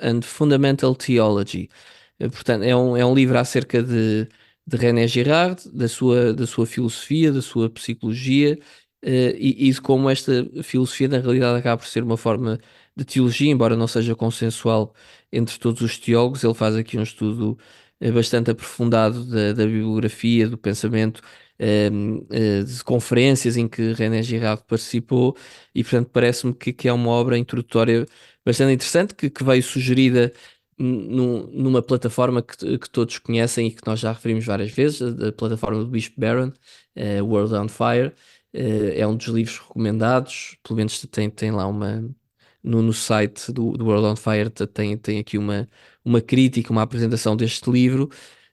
and Fundamental Theology. Portanto, é um livro acerca de René Girard, da sua filosofia, da sua psicologia, e de como esta filosofia, na realidade, acaba por ser uma forma de teologia, embora não seja consensual entre todos os teólogos. Ele faz aqui um estudo bastante aprofundado da bibliografia, do pensamento, de conferências em que René Girard participou, e portanto parece-me que é uma obra introdutória bastante interessante, que veio sugerida numa plataforma que todos conhecem e que nós já referimos várias vezes, a plataforma do Bispo Barron, World on Fire. É um dos livros recomendados, pelo menos tem lá uma. No site do World on Fire tem aqui uma crítica, uma apresentação deste livro.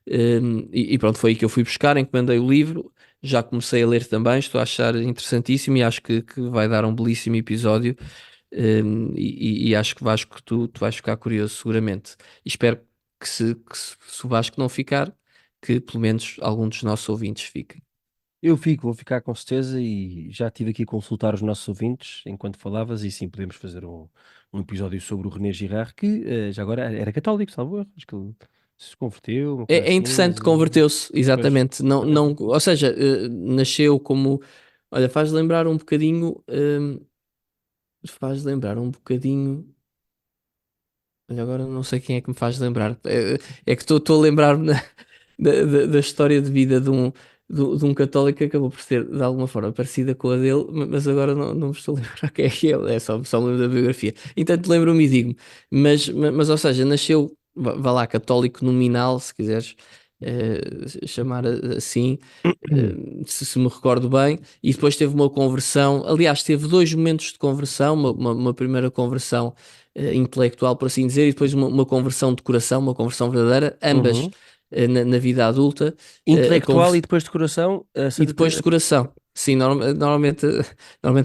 E pronto, foi aí que eu fui buscar, encomendei o livro, já comecei a ler também, estou a achar interessantíssimo e acho que vai dar um belíssimo episódio. E acho que Vasco, que tu vais ficar curioso seguramente. E espero se o Vasco não ficar, que pelo menos algum dos nossos ouvintes fique. Eu fico, vou ficar com certeza e já estive aqui a consultar os nossos ouvintes enquanto falavas e sim, podemos fazer um episódio sobre o René Girard que já agora era católico, salvo erro, acho que ele se converteu, uma coisa É assim, mas interessante, converteu-se, pois, exatamente. Não, exatamente. ou seja, nasceu como. Olha, faz lembrar um bocadinho. Faz lembrar um bocadinho. Olha, agora não sei quem é que me faz lembrar. É que estou a lembrar-me da história de vida de um católico que acabou por ser de alguma forma parecida com a dele, mas agora não me estou a lembrar quem é que é ele, só me lembro da biografia. Entanto, lembro-me e digo-me. Mas, ou seja, nasceu, vá lá, católico nominal, se quiseres chamar assim, se me recordo bem, e depois teve uma conversão. Aliás, teve dois momentos de conversão, uma primeira conversão intelectual, por assim dizer, e depois uma conversão de coração, uma conversão verdadeira, ambas Uhum. na vida adulta. A Intelectual e convers- depois de coração, e depois de coração. Sim, normalmente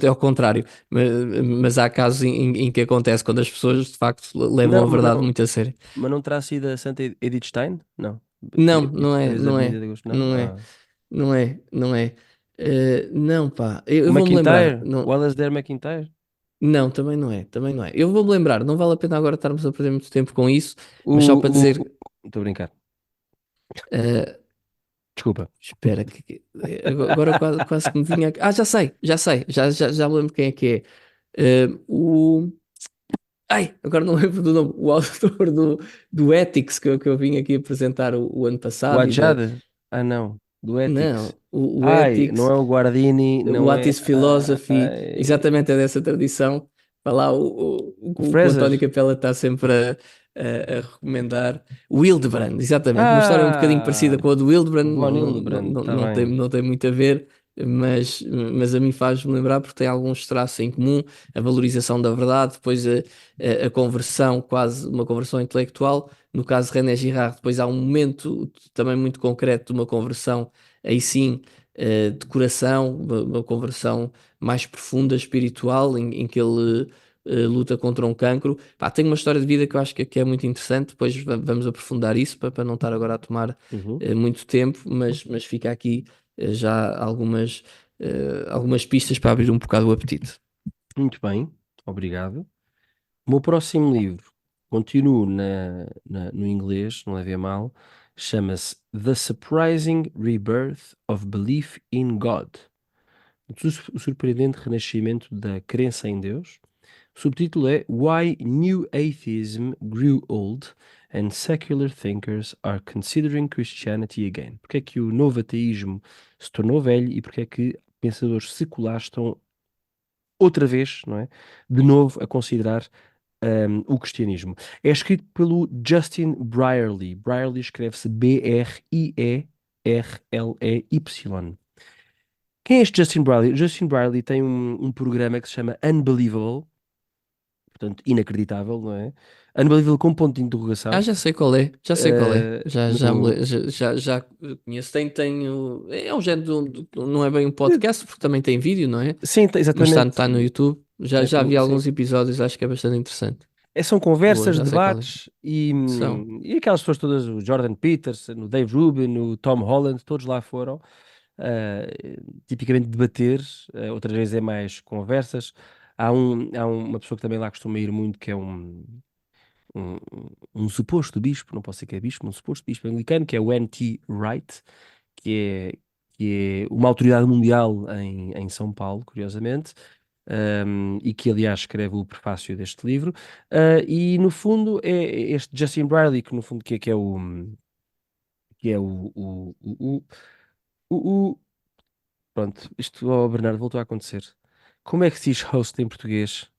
é ao contrário, mas há casos em que acontece quando as pessoas de facto levam não, a verdade muito a sério. mas não terá sido a Santa Edith Stein? Não. Não, não é, Teresa não Benedita é, de Augusto, não? não é, Ah. não é, não é. Não, pá, O eu vou-me lembrar. McIntyre? Não, Wallace Dare McIntyre? não, também não é, também não é. Eu vou-me lembrar, não vale a pena agora estarmos a perder muito tempo com isso, mas só para dizer. Estou a brincar. eh, Desculpa. Espera, agora quase que me vinha. Ah, já sei, já me lembro quem é que é. O. Ai, agora não lembro do nome. O autor do Ethics que eu vim aqui apresentar o ano O passado. Adjade? Ah, não. Do Ethics. Não, o Ai, não Ethics. é o Guardini, não What é. is Philosophy, Ai, exatamente é dessa tradição. Vai lá, o o António Fraser? Capela está sempre a recomendar. O Hildebrand, exatamente. Uma história um bocadinho parecida Ah, com a do Hildebrand, o Von Hildebrand, está bem. não tem muito a ver, mas a mim faz-me lembrar porque tem alguns traços em comum, a valorização da verdade, depois a conversão, quase uma conversão intelectual. No caso de René Girard, depois há um momento também muito concreto de uma conversão, aí sim de coração, uma conversão mais profunda, espiritual, em que ele luta contra um cancro. Pá, tem uma história de vida que eu acho que é muito interessante. Depois vamos aprofundar isso para não estar agora a tomar Uhum. muito tempo, mas fica aqui já algumas pistas para abrir um bocado o apetite. Muito bem, obrigado. O meu próximo livro, continuo no inglês, não leve a mal, chama-se The Surprising Rebirth of Belief in God. O surpreendente renascimento da crença em Deus. O subtítulo é Why New Atheism Grew Old and Secular Thinkers Are Considering Christianity Again. Porque é que o novo ateísmo se tornou velho e porque é que pensadores seculares estão outra vez, não é? De novo a considerar o cristianismo. É escrito pelo Justin Brierley. Brierley escreve-se Brierley. Quem é este Justin Brierley? Justin Brierley tem um programa que se chama Unbelievable, portanto, inacreditável, não é? Unbelievable com ponto de Ah, interrogação. já sei qual é, já sei qual é. Uh, Já, no... já conheço. É um género não é bem um podcast, porque também tem vídeo, não é? Sim, Mas está, exatamente. está no YouTube. Já vi Sim. alguns episódios, acho que é bastante interessante. São Boa, conversas, já sei qual é. debates e, São. e aquelas pessoas todas, o Jordan Peterson, o Dave Rubin, o Tom Holland, todos lá foram. Tipicamente debater, outras vezes é mais conversas. Há uma pessoa que também lá costuma ir muito, que é um, um suposto bispo, não posso dizer que é bispo, um suposto bispo anglicano, que é o N.T. Wright, que que é uma autoridade mundial em São Paulo, curiosamente, e que aliás escreve o prefácio deste livro. E no fundo é este Justin Brierley, que no fundo que é o, o, o, o, Pronto, isto, Bernardo, voltou a acontecer. Como é que se diz host em português?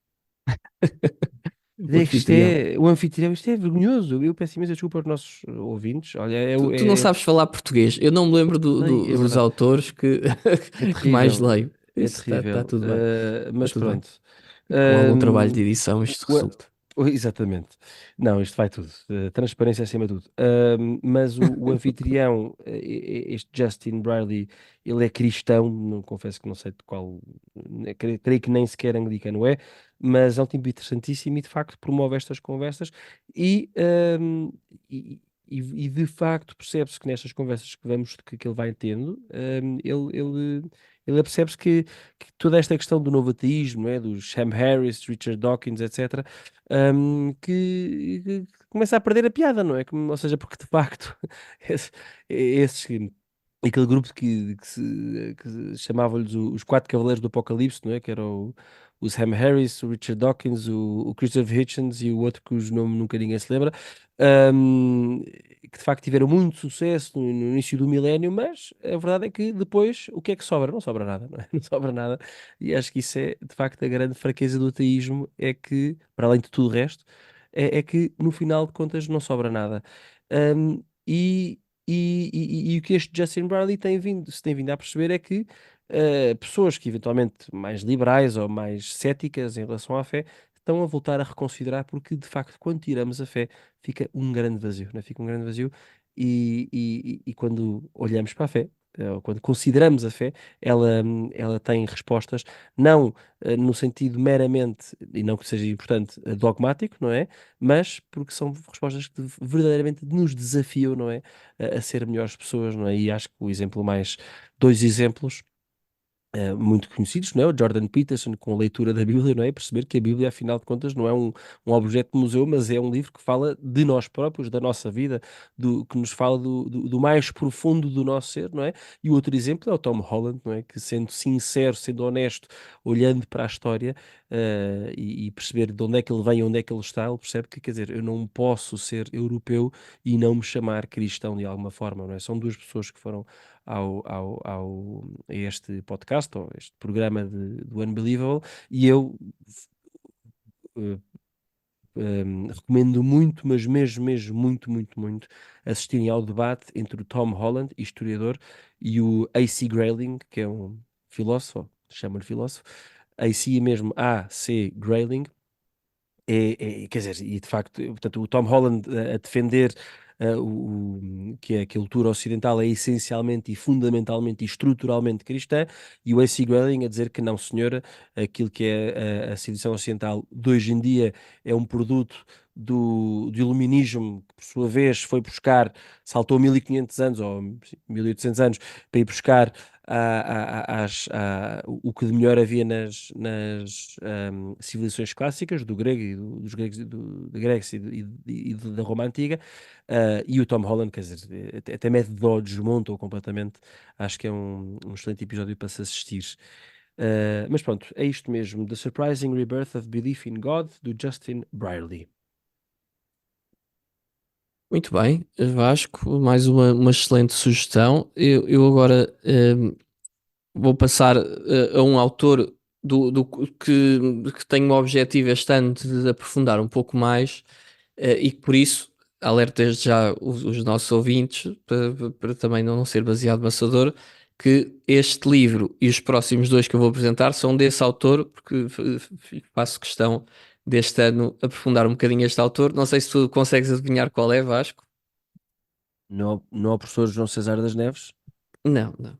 O É que isto anfitrião. é, o anfitrião, isto é vergonhoso. Eu peço imensa desculpa aos nossos ouvintes. Olha, Tu não sabes falar português. Eu não me lembro sei, é dos verdade. autores que, É que mais terrível. leio. É Isso está terrível. tudo bem. Está Mas tudo bem. pronto. Com algum trabalho Ahm, de edição, isto o- resulta. Exatamente. Não, isto vai tudo. Transparência acima de tudo. Mas o anfitrião, este Justin Briley, ele é cristão, não, confesso que não sei de qual, creio que nem sequer anglicano é, mas é um tipo interessantíssimo e de facto promove estas conversas e, ahm, e, e de facto percebe-se que nestas conversas que ele vai tendo, ele percebe-se que toda esta questão do novo ateísmo, não é? Dos Sam Harris, Richard Dawkins, etc., que começa a perder a piada, não é? Ou seja, porque de facto esses, aquele grupo que chamavam-lhes os quatro cavaleiros do Apocalipse, não é? Que era o Sam Harris, o Richard Dawkins, o Christopher Hitchens e o outro cujo nome nunca ninguém se lembra, que de facto tiveram muito sucesso no início do milénio, mas a verdade é que depois o que é que sobra? Não sobra nada, não é? Não sobra nada. E acho que isso é de facto a grande fraqueza do ateísmo, é que, para além de tudo o resto, é que no final de contas não sobra nada. Um, e, e o que este Justin Bradley se tem vindo a perceber é que pessoas que eventualmente mais liberais ou mais céticas em relação à fé estão a voltar a reconsiderar, porque de facto, quando tiramos a fé, fica um grande vazio, né? Fica um grande vazio, e quando olhamos para a fé, ou quando consideramos a fé, ela tem respostas, não no sentido meramente, e não que seja importante, dogmático, não é? Mas porque são respostas que verdadeiramente nos desafiam, não é? A ser melhores pessoas, não é? E acho que dois exemplos muito conhecidos, não é? O Jordan Peterson com a leitura da Bíblia, não é? Perceber que a Bíblia, afinal de contas, não é um objeto de museu, mas é um livro que fala de nós próprios, da nossa vida, que nos fala do mais profundo do nosso ser, não é? E o outro exemplo é o Tom Holland, não é? Que sendo sincero, sendo honesto, olhando para a história, e perceber de onde é que ele vem, onde é que ele está, ele percebe que, quer dizer, eu não posso ser europeu e não me chamar cristão de alguma forma, não é? São duas pessoas que foram a este podcast, ou este programa do Unbelievable, e eu eh, recomendo muito, mas mesmo, mesmo, muito, muito, muito, assistirem ao debate entre o Tom Holland, historiador, e o A.C. Grayling, que é um filósofo, chama-lhe filósofo, A.C. mesmo, A.C. Grayling, quer dizer, e de facto, portanto, o Tom Holland a defender que a cultura ocidental é essencialmente e fundamentalmente e estruturalmente cristã, e o A.C. Grayling a dizer que não, senhora, aquilo que é a civilização ocidental de hoje em dia é um produto do iluminismo, que por sua vez foi buscar, saltou 1500 anos ou 1800 anos para ir buscar o que de melhor havia nas civilizações clássicas, do grego e dos gregos, da Grécia da Roma Antiga, e o Tom Holland, quer dizer, até mete dó, desmontou completamente. Acho que é um excelente episódio para se assistir. Mas pronto, é isto mesmo. The Surprising Rebirth of Belief in God, do Justin Brierley. Muito bem, Vasco, mais uma excelente sugestão. Eu agora vou passar a um autor que tem o objetivo este ano de aprofundar um pouco mais, e que por isso alerto desde já os nossos ouvintes para também não ser baseado maçador, que este livro e os próximos dois que eu vou apresentar são desse autor, porque faço questão deste ano aprofundar um bocadinho este autor. Não sei se tu consegues adivinhar qual é, Vasco. Não, não ao professor João César das Neves? Não, não.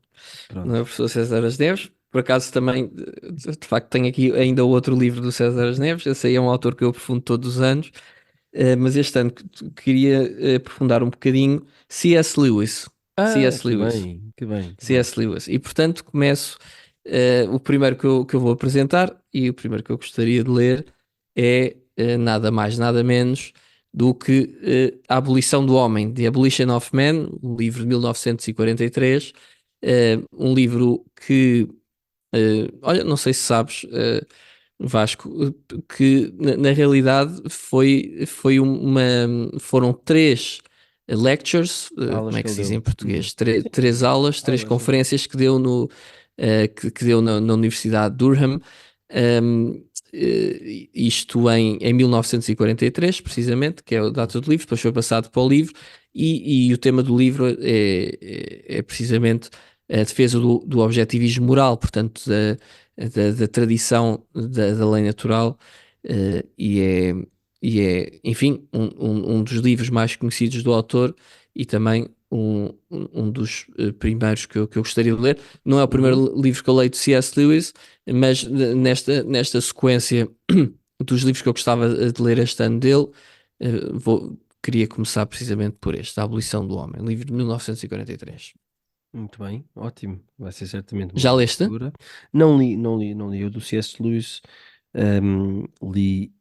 Não é o Pronto. professor César das Neves. Por acaso também, de facto, tenho aqui ainda outro livro do César das Neves. Esse aí é um autor que eu aprofundo todos os anos. Mas este ano queria aprofundar um bocadinho C.S. Lewis. Ah, C.S. que Lewis. bem, que bem, que bem. C.S. Lewis. E portanto começo. O primeiro que eu vou apresentar e o primeiro que eu gostaria de ler é nada mais, nada menos do que A Abolição do Homem, The Abolition of Man, um livro de 1943. Um livro que, olha, não sei se sabes, Vasco, que na realidade foram três lectures, como Aulas é que que ele se diz em deu. português? Sim, Três aulas, três aulas, sim. conferências que deu que deu na Universidade de Durham. Isto em 1943, precisamente, que é a data do livro, depois foi passado para o livro, e o tema do livro é precisamente a defesa do objetivismo moral, portanto, da tradição da lei natural, eh, e é, enfim, um dos livros mais conhecidos do autor e também um dos primeiros que eu gostaria de ler. Não é o Uhum. primeiro livro que eu leio de C.S. Lewis, mas nesta sequência dos livros que eu gostava de ler este ano dele, queria começar precisamente por este, A Abolição do Homem, livro de 1943. Muito bem, ótimo. Vai ser certamente uma Já boa leste? leitura. Não li. Eu do C.S. Lewis li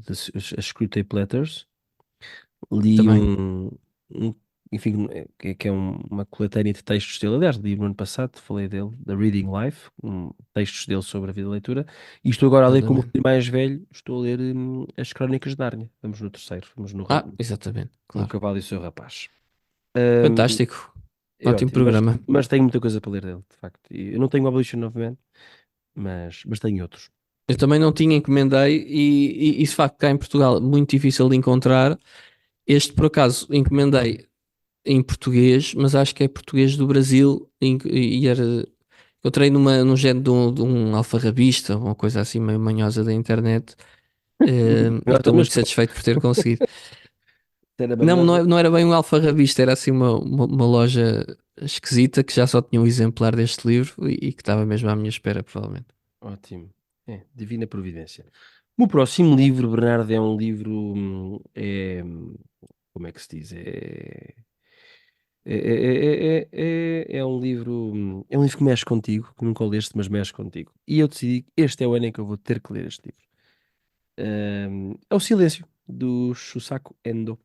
as Screwtape Letters, li Também. um- enfim, que é uma coletânea de textos dele. Aliás, li no ano passado, falei dele, da Reading Life, textos dele sobre a vida e leitura. E estou agora a ler como Exatamente. filho mais velho, estou a ler as Crónicas de Nárnia. Vamos no terceiro, vamos Exatamente, no claro. Cavalo e o Seu Rapaz. Hum, Fantástico. é Ótimo ótimo, programa. mas tenho muita coisa para ler dele, de facto. E eu não tenho o Abolition of Man, mas tenho outros. Eu também não tinha, encomendei, e de facto cá em Portugal muito difícil de encontrar. Este por acaso encomendei em português, mas acho que é português do Brasil e era. Encontrei num género de um alfarrabista, uma coisa assim meio manhosa da internet, e estou Mas muito satisfeito por ter conseguido. era Não, manhosa. não era bem um alfarrabista, era assim uma loja esquisita que já só tinha um exemplar deste livro e que estava mesmo à minha espera, provavelmente. Ótimo. É, Divina Providência. O meu próximo livro, Bernardo, é um livro. Como é que se diz? É um livro. É um livro que mexe contigo, que nunca o leste, mas mexe contigo. E eu decidi que este é o ano em que eu vou ter que ler este livro. É O Silêncio, do Shusaku Endo.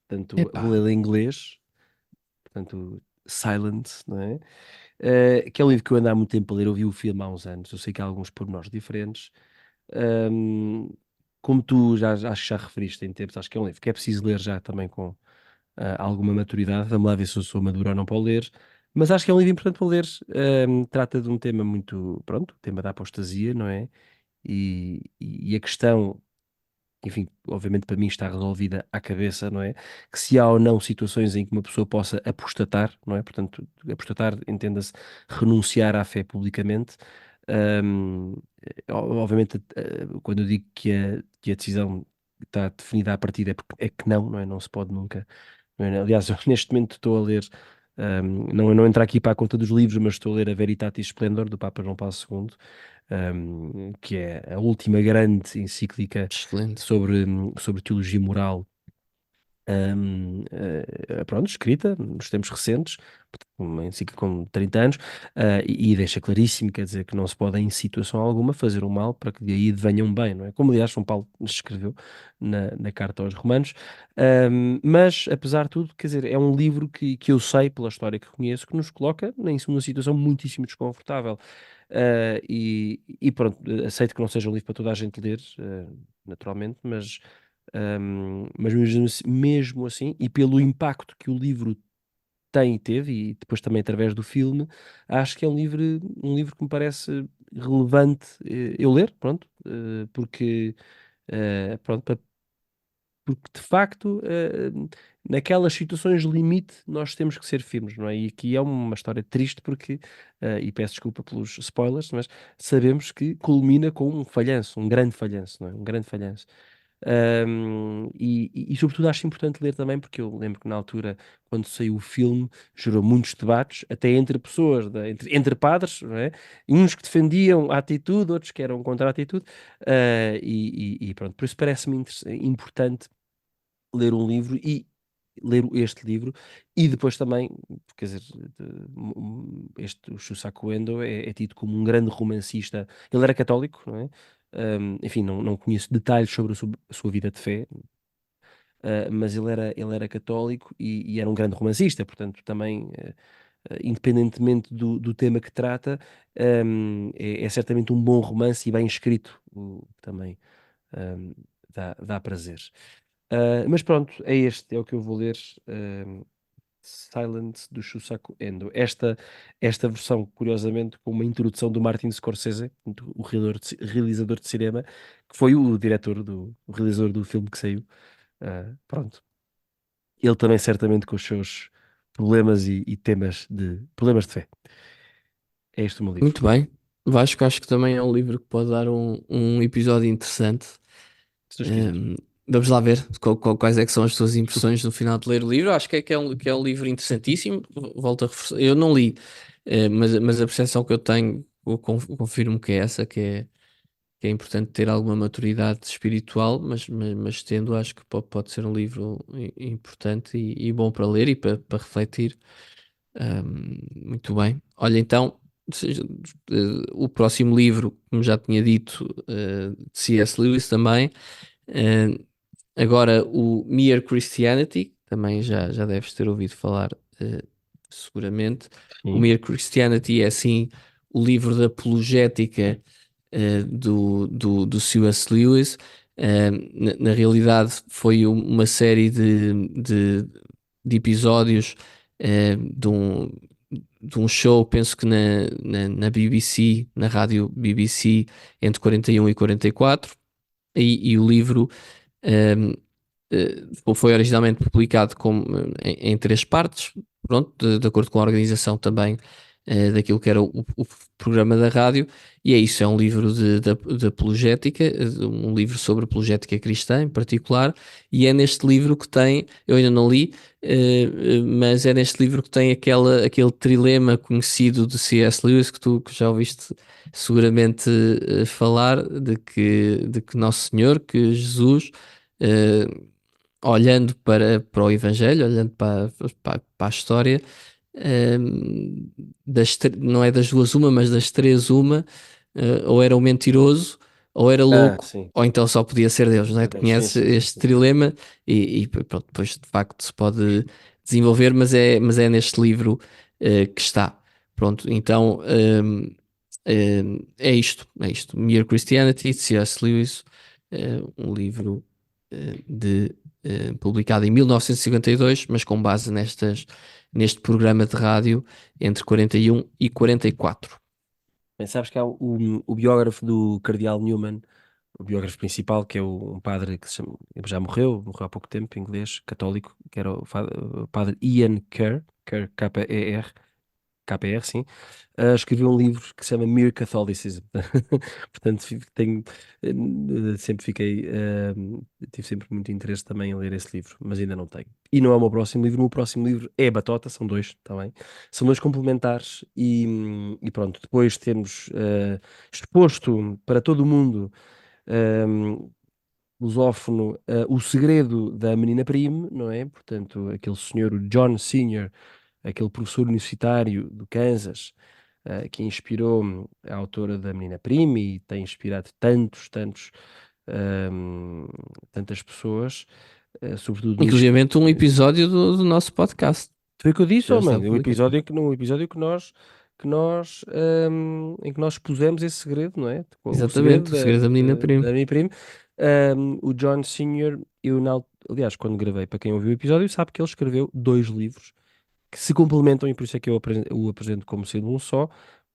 Portanto, Epá, vou ler em inglês, portanto, Silence, não é? Que é um livro que eu ando há muito tempo a ler, eu vi o filme há uns anos, eu sei que há alguns pormenores diferentes. Ahm, Como tu acho que já referiste em tempos, acho que é um livro que é preciso ler já também com alguma maturidade. Vamos lá ver se eu sou maduro ou não para o ler. Mas acho que é um livro importante para ler. Trata de um tema muito, pronto, o tema da apostasia, não é? E a questão, enfim, obviamente para mim está resolvida à cabeça, não é? Que se há ou não situações em que uma pessoa possa apostatar, não é? Portanto, apostatar entenda-se renunciar à fé publicamente. Ahm, Obviamente, quando eu digo que a decisão está definida à partida é que não é? Não se pode nunca. Não é? Aliás, eu neste momento estou a ler, não entrar aqui para a conta dos livros, mas estou a ler a Veritatis Splendor do Papa João Paulo II, que é a última grande encíclica excelente. sobre teologia moral, pronto, escrita nos tempos recentes, uma encíclica com 30 anos, e deixa claríssimo, quer dizer, que não se pode em situação alguma fazer o mal para que de aí venha um bem, não é? Como aliás São Paulo escreveu na carta aos Romanos. Mas apesar de tudo, quer dizer, é um livro que eu sei pela história que conheço que nos coloca numa situação muitíssimo desconfortável. E pronto, aceito que não seja um livro para toda a gente ler, naturalmente, mas mesmo assim, e pelo impacto que o livro tem e teve, e depois também através do filme, acho que é um livro que me parece relevante eu ler, pronto, pronto, porque de facto, naquelas situações limite, nós temos que ser firmes, não é? E aqui é uma história triste porque, e peço desculpa pelos spoilers, mas sabemos que culmina com um falhanço, um grande falhanço, não é? Um grande falhanço. Sobretudo acho importante ler também, porque eu lembro que na altura, quando saiu o filme, gerou muitos debates, até entre pessoas, entre padres, não é? Uns que defendiam a atitude, outros que eram contra a atitude, e pronto, por isso parece-me importante ler um livro e ler este livro e depois também, quer dizer, o Shusaku Endo é tido como um grande romancista. Ele era católico, não é? Enfim, não conheço detalhes sobre a sua vida de fé, mas ele era católico e era um grande romancista, portanto, também, independentemente do tema que trata, é certamente um bom romance e bem escrito, também um, dá prazer. Mas pronto, é o que eu vou ler. Silence do Shusaku Endo. Esta versão, curiosamente, com uma introdução do Martin Scorsese, o realizador de cinema, que foi o realizador do filme que saiu. Pronto. Ele também, certamente, com os seus problemas e problemas de fé. É este o meu livro. Muito bem. Vasco, acho que também é um livro que pode dar um episódio interessante. Se Deus quiser. Hum, Vamos lá ver quais é que são as tuas impressões no final de ler o livro. Acho que é um livro interessantíssimo. Volto a reforçar. Eu não li, mas a percepção que eu tenho, eu confirmo que é essa, que é importante ter alguma maturidade espiritual, mas tendo, acho que pode ser um livro importante e bom para ler e para refletir. Muito bem. Olha, então, seja, o próximo livro, como já tinha dito, de C.S. Lewis também. eh, Agora, o Mere Christianity, também já deves ter ouvido falar, seguramente. O Sim. Mere Christianity é, assim, o livro da apologética, do C.S. Lewis. Na realidade, foi uma série de episódios, de um show, penso que na BBC, na rádio BBC, entre 41 e 44. E o livro foi originalmente publicado em três partes, pronto, de acordo com a organização também, daquilo que era o programa da rádio, e é isso, é um livro de apologética, um livro sobre apologética cristã em particular, e é neste livro que tem, eu ainda não li, mas é neste livro que tem aquele trilema conhecido de C.S. Lewis, que já ouviste seguramente falar, de que Nosso Senhor, que Jesus, eh, olhando para o Evangelho, olhando para a história, não é das duas uma, mas das três uma, ou era um mentiroso, ou era louco, Sim. ou então só podia ser Deus, não é? Meu Tu Deus, sim, conheces sim, sim, este sim. trilema e pronto, depois de facto se pode desenvolver, mas é neste livro que está. Pronto, então é isto. Mere Christianity, de C.S. Lewis, um livro publicado em 1952, mas com base neste programa de rádio entre 41 e 44. Bem, sabes que há o biógrafo do Cardeal Newman, o biógrafo principal, que é um padre que ele já morreu há pouco tempo, inglês, católico, que era o padre Ian Kerr, K-E-R, KPR, sim, escreveu um livro que se chama Mere Catholicism. Portanto, sempre tive sempre muito interesse também em ler esse livro, mas ainda não tenho. E não é o meu próximo livro, o meu próximo livro é Batota, são dois também. São dois complementares e pronto, depois de termos exposto para todo o mundo um, lusófono, o segredo da menina Prime, não é? Portanto, aquele senhor, o John Senior, aquele professor universitário do Kansas, que inspirou a autora da Menina Prime e tem inspirado ahm, tantas pessoas, sobretudo nisto. Inclusive um episódio do nosso podcast. Foi o que eu disse, Já está homem, publicado. no episódio em que nós expusemos esse segredo, não é? O segredo Exatamente, o segredo da menina prima. da minha prima. O John Senior, aliás, quando gravei, para quem ouviu o episódio, sabe que ele escreveu dois livros que se complementam e por isso é que eu o apresento como sendo um só.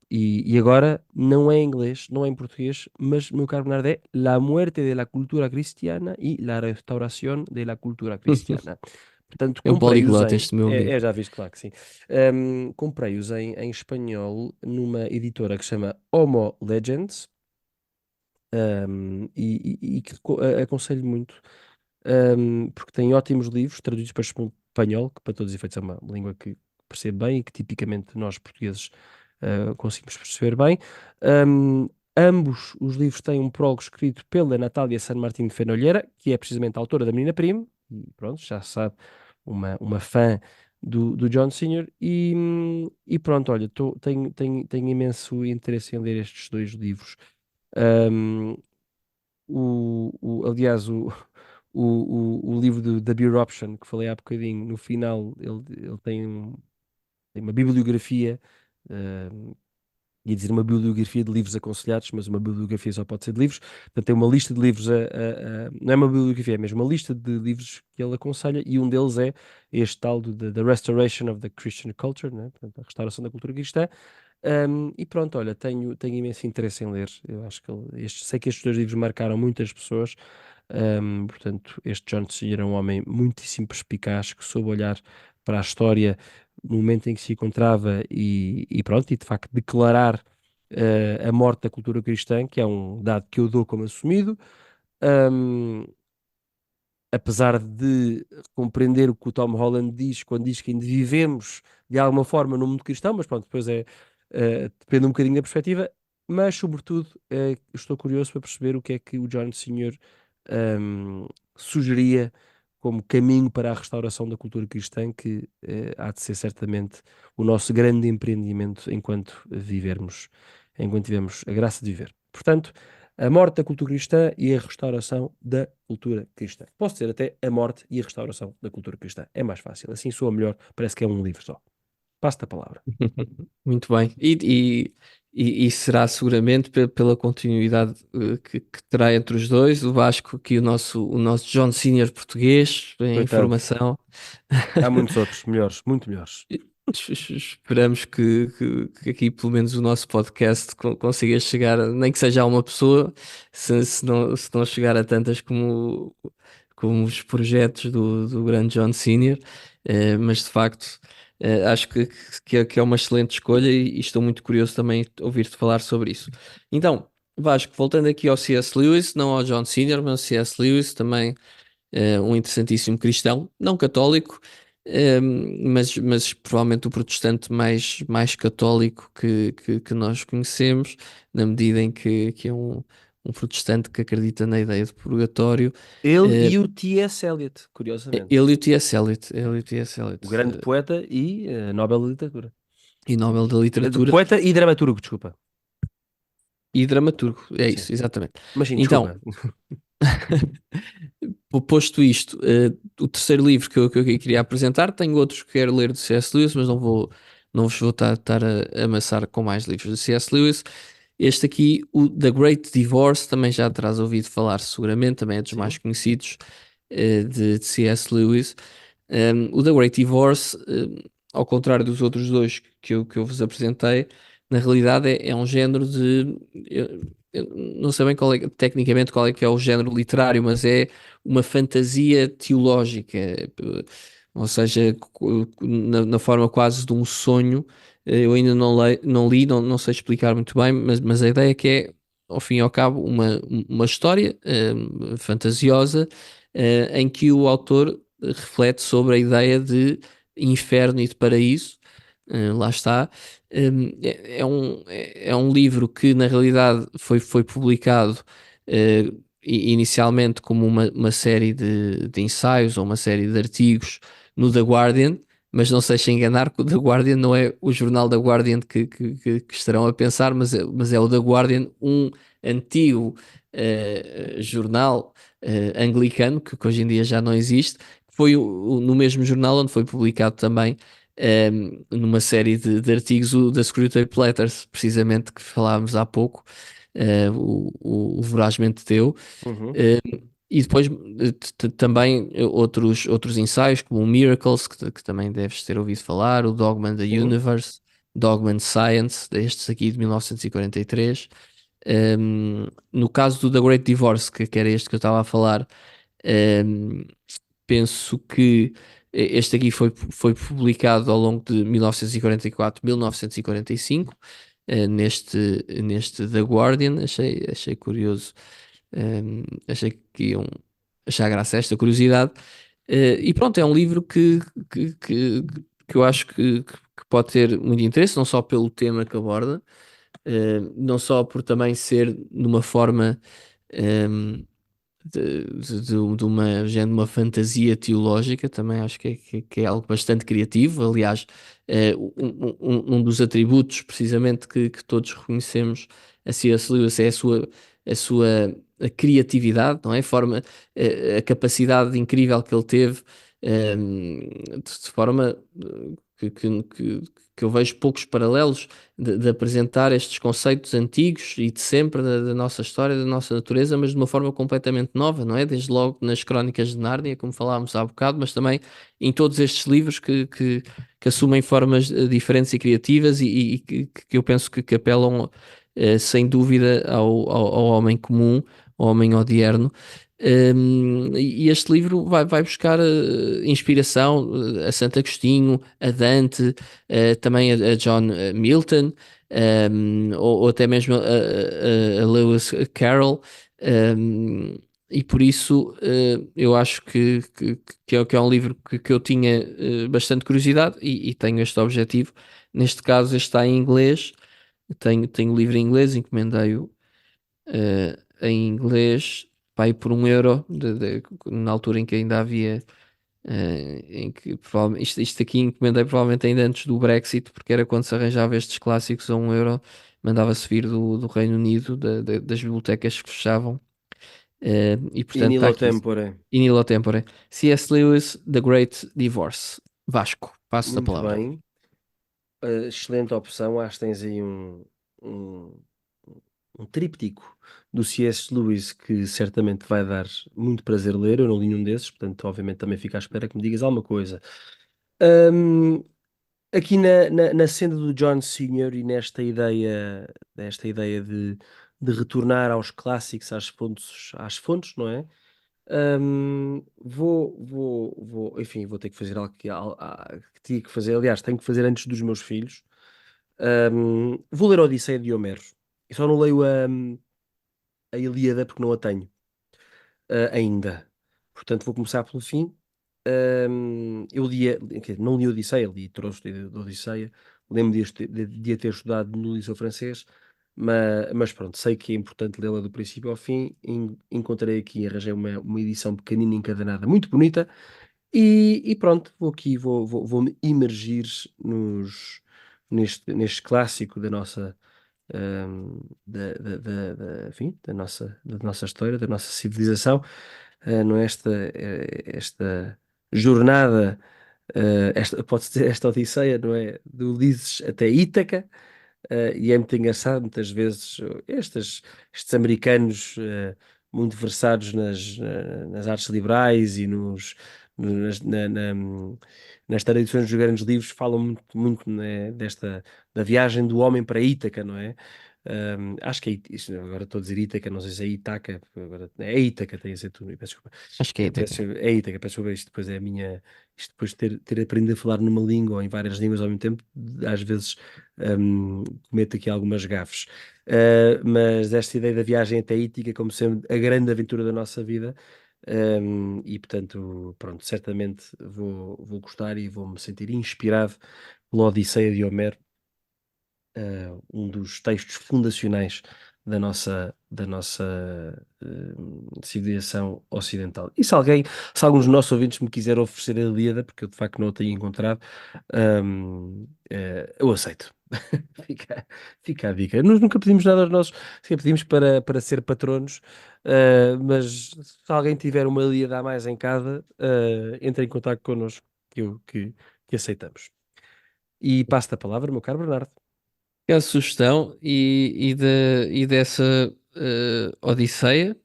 E agora não é em inglês, não é em português, mas, meu caro Bernardo, é La muerte de la cultura cristiana e La restauración de la cultura cristiana. Portanto, É um comprei-os poliglota em. este meu amigo. Já viste, claro que sim. Comprei-os em espanhol numa editora que se chama Homo Legends, e que aconselho muito, porque tem ótimos livros traduzidos para espanhol, que para todos os efeitos é uma língua que percebo bem e que tipicamente nós portugueses conseguimos perceber bem. Ambos os livros têm um prólogo escrito pela Natália San Martín de Fenolheira, que é precisamente a autora da Menina Prima, e pronto, já se sabe, uma fã do John Senior, e pronto, olha, tenho imenso interesse em ler estes dois livros. Hum, aliás, o livro da Beer Option, que falei há bocadinho, no final ele tem uma bibliografia, ia dizer uma bibliografia de livros aconselhados, mas uma bibliografia só pode ser de livros. Portanto, tem uma lista de livros, não é uma bibliografia, é mesmo uma lista de livros que ele aconselha, e um deles é este tal do The Restoration of the Christian Culture, né? Portanto, a restauração da cultura cristã. E pronto, olha, tenho imenso interesse em ler. Eu acho que sei que estes dois livros marcaram muitas pessoas. Portanto, este John Senior é um homem muitíssimo perspicaz que soube olhar para a história no momento em que se encontrava e pronto, e de facto declarar a morte da cultura cristã, que é um dado que eu dou como assumido. Um, Apesar de compreender o que o Tom Holland diz quando diz que ainda vivemos de alguma forma no mundo cristão, mas pronto, depois depende um bocadinho da perspectiva, mas sobretudo estou curioso para perceber o que é que o John Senior ehm, sugeria como caminho para a restauração da cultura cristã, que há de ser certamente o nosso grande empreendimento enquanto tivermos a graça de viver. Portanto, a morte da cultura cristã e a restauração da cultura cristã. Posso dizer até a morte e a restauração da cultura cristã. É mais fácil. Assim soa melhor. Parece que é um livro só. Passo-te a palavra. Muito bem. E será seguramente pela continuidade que terá entre os dois. O Vasco, aqui o nosso John Senior português, em Coitado. formação. Há muitos outros melhores, muito melhores. Esperamos que aqui, pelo menos, o nosso podcast consiga chegar, nem que seja a uma pessoa, se não chegar a tantas como os projetos do grande John Senior. Mas de facto, acho que é uma excelente escolha e estou muito curioso também de ouvir-te falar sobre isso. Então, Vasco, voltando aqui ao C.S. Lewis, não ao John Senior, mas ao C.S. Lewis, também um interessantíssimo cristão, não católico, mas provavelmente o protestante mais católico que nós conhecemos, na medida em que é um protestante que acredita na ideia de purgatório. Ele Eh, e o T.S. Eliot, curiosamente. Ele e o T.S. Eliot, ele e o T.S. O Eliot, grande poeta e Nobel da Literatura. e Nobel da Literatura Poeta e dramaturgo, desculpa. e dramaturgo, é Sim. isso, exatamente. Mas sim, Então, desculpa. posto isto, o terceiro livro que eu queria apresentar, tenho outros que quero ler de C.S. Lewis, mas não vos vou estar a amassar com mais livros de C.S. Lewis. Este aqui, o The Great Divorce, também já terás ouvido falar seguramente, também é dos mais Sim. conhecidos de C.S. Lewis. O The Great Divorce, ao contrário dos outros dois que eu vos apresentei, na realidade é um género de. Eu não sei bem tecnicamente qual é que é o género literário, mas é uma fantasia teológica, ou seja, na forma quase de um sonho. Eu ainda não li, não sei explicar muito bem, mas a ideia é que é, ao fim e ao cabo, uma história fantasiosa em que o autor reflete sobre a ideia de inferno e de paraíso. Lá está. É um livro que, na realidade, foi publicado inicialmente como uma série de ensaios ou uma série de artigos no The Guardian, mas não se deixem enganar que o The Guardian não é o jornal The Guardian que estarão a pensar, mas é o The Guardian, um antigo jornal anglicano, que hoje em dia já não existe. Foi no mesmo jornal onde foi publicado também numa série de artigos da Screwtape Letters, precisamente que falávamos há pouco, o Vorazmente Teu. Uhum. E depois também outros ensaios, como o Miracles, que também deves ter ouvido falar, o Dogma and the Sim. Universe, Dogma and Science, destes aqui de 1943. No caso do The Great Divorce, que era este que eu estava a falar, um, penso que este aqui foi publicado ao longo de 1944, 1945, neste The Guardian. Achei curioso, achei que iam achar graça a esta curiosidade. E pronto, é um livro que, que, que eu acho que pode ter muito interesse, não só pelo tema que aborda, não só por também ser numa forma. ehm, de uma fantasia teológica, também acho que é algo bastante criativo. Aliás, um dos atributos, precisamente, que todos reconhecemos a C.S. Lewis é a criatividade, não é? A capacidade incrível que ele teve, de forma que, que, que, que eu vejo poucos paralelos de apresentar estes conceitos antigos e de sempre da nossa história, da nossa natureza, mas de uma forma completamente nova, não é? Desde logo nas Crónicas de Nárnia, como falávamos há bocado, mas também em todos estes livros que assumem formas diferentes e criativas e que eu penso que apelam, sem dúvida, ao homem comum, ao homem odierno. E este livro vai buscar inspiração a Santo Agostinho, a Dante, também a John Milton, ou até mesmo a Lewis Carroll. E por isso eu acho que é um livro que eu tinha bastante curiosidade e tenho este objetivo. Neste caso, este está em inglês. Tenho o livro em inglês, encomendei-o em inglês, pá, aí por 1 euro, na altura em que ainda havia, em que provavelmente, isto aqui encomendei provavelmente ainda antes do Brexit, porque era quando se arranjava estes clássicos a 1 euro, mandava-se vir do Reino Unido, das bibliotecas que fechavam, e In portanto está illo aqui, tempore. in illo tempore, C.S. Lewis, The Great Divorce. Vasco, passo a Muito palavra. bem. Excelente opção. Acho que tens aí um, um tríptico do C.S. Lewis que certamente vai dar muito prazer ler. Eu não li nenhum desses, portanto, obviamente, também fico à espera que me digas alguma coisa. Hum, Aqui na senda do John Senior e nesta ideia de retornar aos clássicos, às fontes, não é? Enfim, vou ter que fazer algo que tinha que fazer. Aliás, tenho que fazer antes dos meus filhos. Vou ler a Odisseia de Homero. Eu só não leio a Ilíada porque não a tenho ainda. Portanto, vou começar pelo fim. Eu quer dizer, não li a Odisseia, li trechos da Odisseia. Lembro de a ter estudado no Liceu Francês, mas pronto, sei que é importante lê-la do princípio ao fim. Encontrei aqui, arranjei uma edição pequenina, encadenada, muito bonita. E pronto, vou-me imergir neste clássico da nossa, enfim, da nossa história, da nossa civilização, não é esta jornada, pode-se dizer esta odisseia, não é? De Ulisses até Ítaca, e é muito engraçado, muitas vezes, estes americanos muito versados nas artes liberais e nas, na- na- nas tradições dos grandes livros falam muito, muito, né, da viagem do homem para Ítaca, não é? Acho que agora estou a dizer Ítaca, não sei se é Itaca, agora, é Ítaca, tem a ser tu, peço desculpa. Acho que é Ítaca. É Ítaca, peço desculpa, isto depois de ter aprendido a falar numa língua ou em várias línguas ao mesmo tempo, às vezes cometo aqui algumas gafes. Mas esta ideia da viagem até Ítica como sendo a grande aventura da nossa vida, e portanto, pronto, certamente vou gostar e vou me sentir inspirado pela Odisseia de Homero, um dos textos fundacionais da nossa civilização ocidental. E se alguns dos nossos ouvintes me quiser oferecer a Ilíada, porque eu de facto não a tenho encontrado, eu aceito. Fica, fica a dica. Nós nunca pedimos nada aos nossos, sempre pedimos para ser patronos, mas se alguém tiver uma Ilíada a mais em casa, entre em contato connosco, que aceitamos. E passo-te a palavra, meu caro Bernardo. A sugestão e dessa Odisseia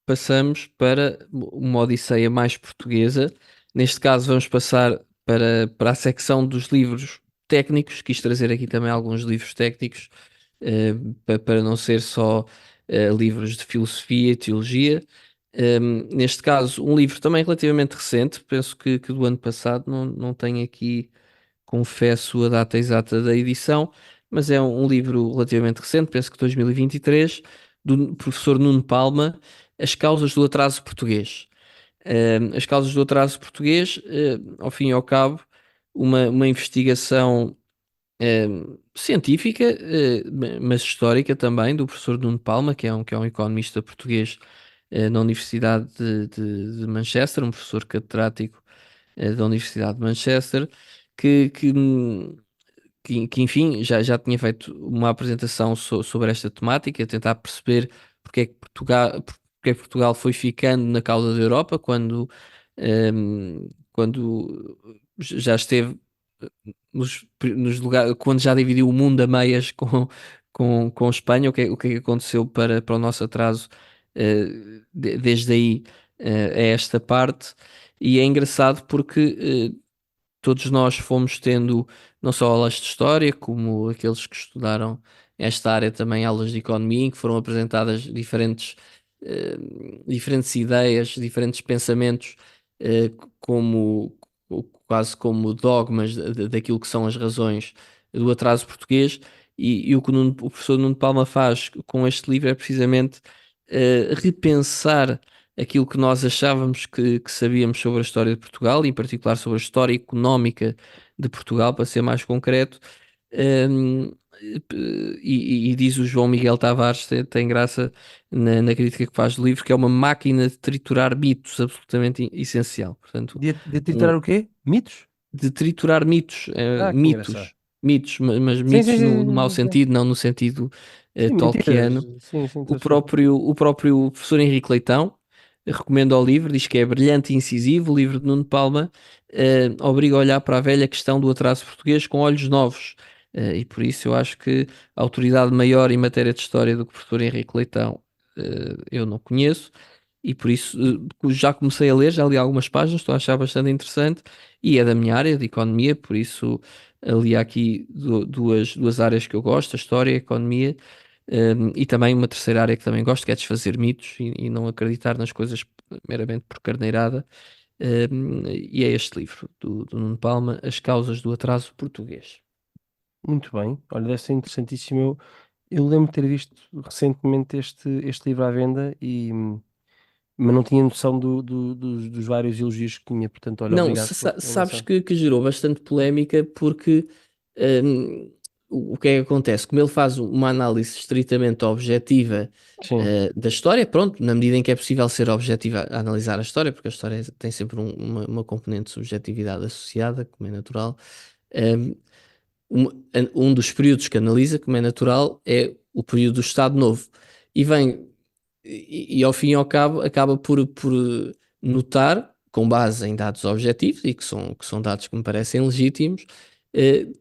passamos para uma Odisseia mais portuguesa. Neste caso, vamos passar para a secção dos livros técnicos. Quis trazer aqui também alguns livros técnicos, para não ser só livros de filosofia e teologia. Neste caso, um livro também relativamente recente, penso que do ano passado, não tenho aqui, confesso, a data exata da edição, mas é um livro relativamente recente, penso que 2023, do professor Nuno Palma, As Causas do Atraso Português. As causas do atraso português, ao fim e ao cabo, uma investigação científica, mas histórica também, do professor Nuno Palma, que é um economista português, na Universidade de Manchester, um professor catedrático, da Universidade de Manchester, que, que, hum, enfim, já tinha feito uma apresentação sobre esta temática, tentar perceber porque é que Portugal foi ficando na cauda da Europa quando já esteve. nos lugares, quando já dividiu o mundo a meias com Espanha, o que é que aconteceu para o nosso atraso desde aí a esta parte. E é engraçado porque todos nós fomos tendo não só aulas de história, como aqueles que estudaram esta área também aulas de economia, em que foram apresentadas eh, diferentes ideias, diferentes pensamentos, eh, como quase como dogmas daquilo que são as razões do atraso português. E o que o professor Nuno Palma faz com este livro é precisamente repensar aquilo que nós achávamos que sabíamos sobre a história de Portugal, e em particular sobre a história económica de Portugal, para ser mais concreto. Um, e diz o João Miguel Tavares, tem graça na crítica que faz do livro, que é uma máquina de triturar mitos absolutamente essencial. Portanto, De um- triturar o quê? Mitos? de triturar mitos, Ah, que engraçado. mas Sim, sim, mitos sim, no mau sim, sim, sim. sentido, não no sentido Sim, mentiras. Tolkiano. Sim, sim, O estou a perceber. próprio professor Henrique Leitão recomenda o livro, diz que é brilhante e incisivo. O livro de Nuno Palma obriga a olhar para a velha questão do atraso português com olhos novos. E por isso eu acho que a autoridade maior em matéria de história do que o professor Henrique Leitão eu não conheço. E por isso já comecei a ler, já li algumas páginas, estou a achar bastante interessante. E é da minha área de economia, por isso ali há aqui duas áreas que eu gosto, a história e a economia. E também uma terceira área que também gosto, que é desfazer mitos e não acreditar nas coisas meramente por carneirada. E é este livro do Nuno Palma, As Causas do Atraso Português. Muito bem. Olha, deve ser interessantíssimo. Eu lembro de ter visto recentemente este livro à venda mas não tinha noção dos vários elogios que tinha. Portanto, olha, Não, obrigado pela sabes recomendação. que gerou bastante polémica porque hum, o que é que acontece? Como ele faz uma análise estritamente objetiva Sim. da história, pronto, na medida em que é possível ser objetiva a analisar a história, porque a história tem sempre uma componente de subjetividade associada, como é natural. hum, um, um dos períodos que analisa, como é natural, é o período do Estado Novo. E vem, e ao fim e ao cabo, acaba por notar, com base em dados objetivos, e que são dados que me parecem legítimos,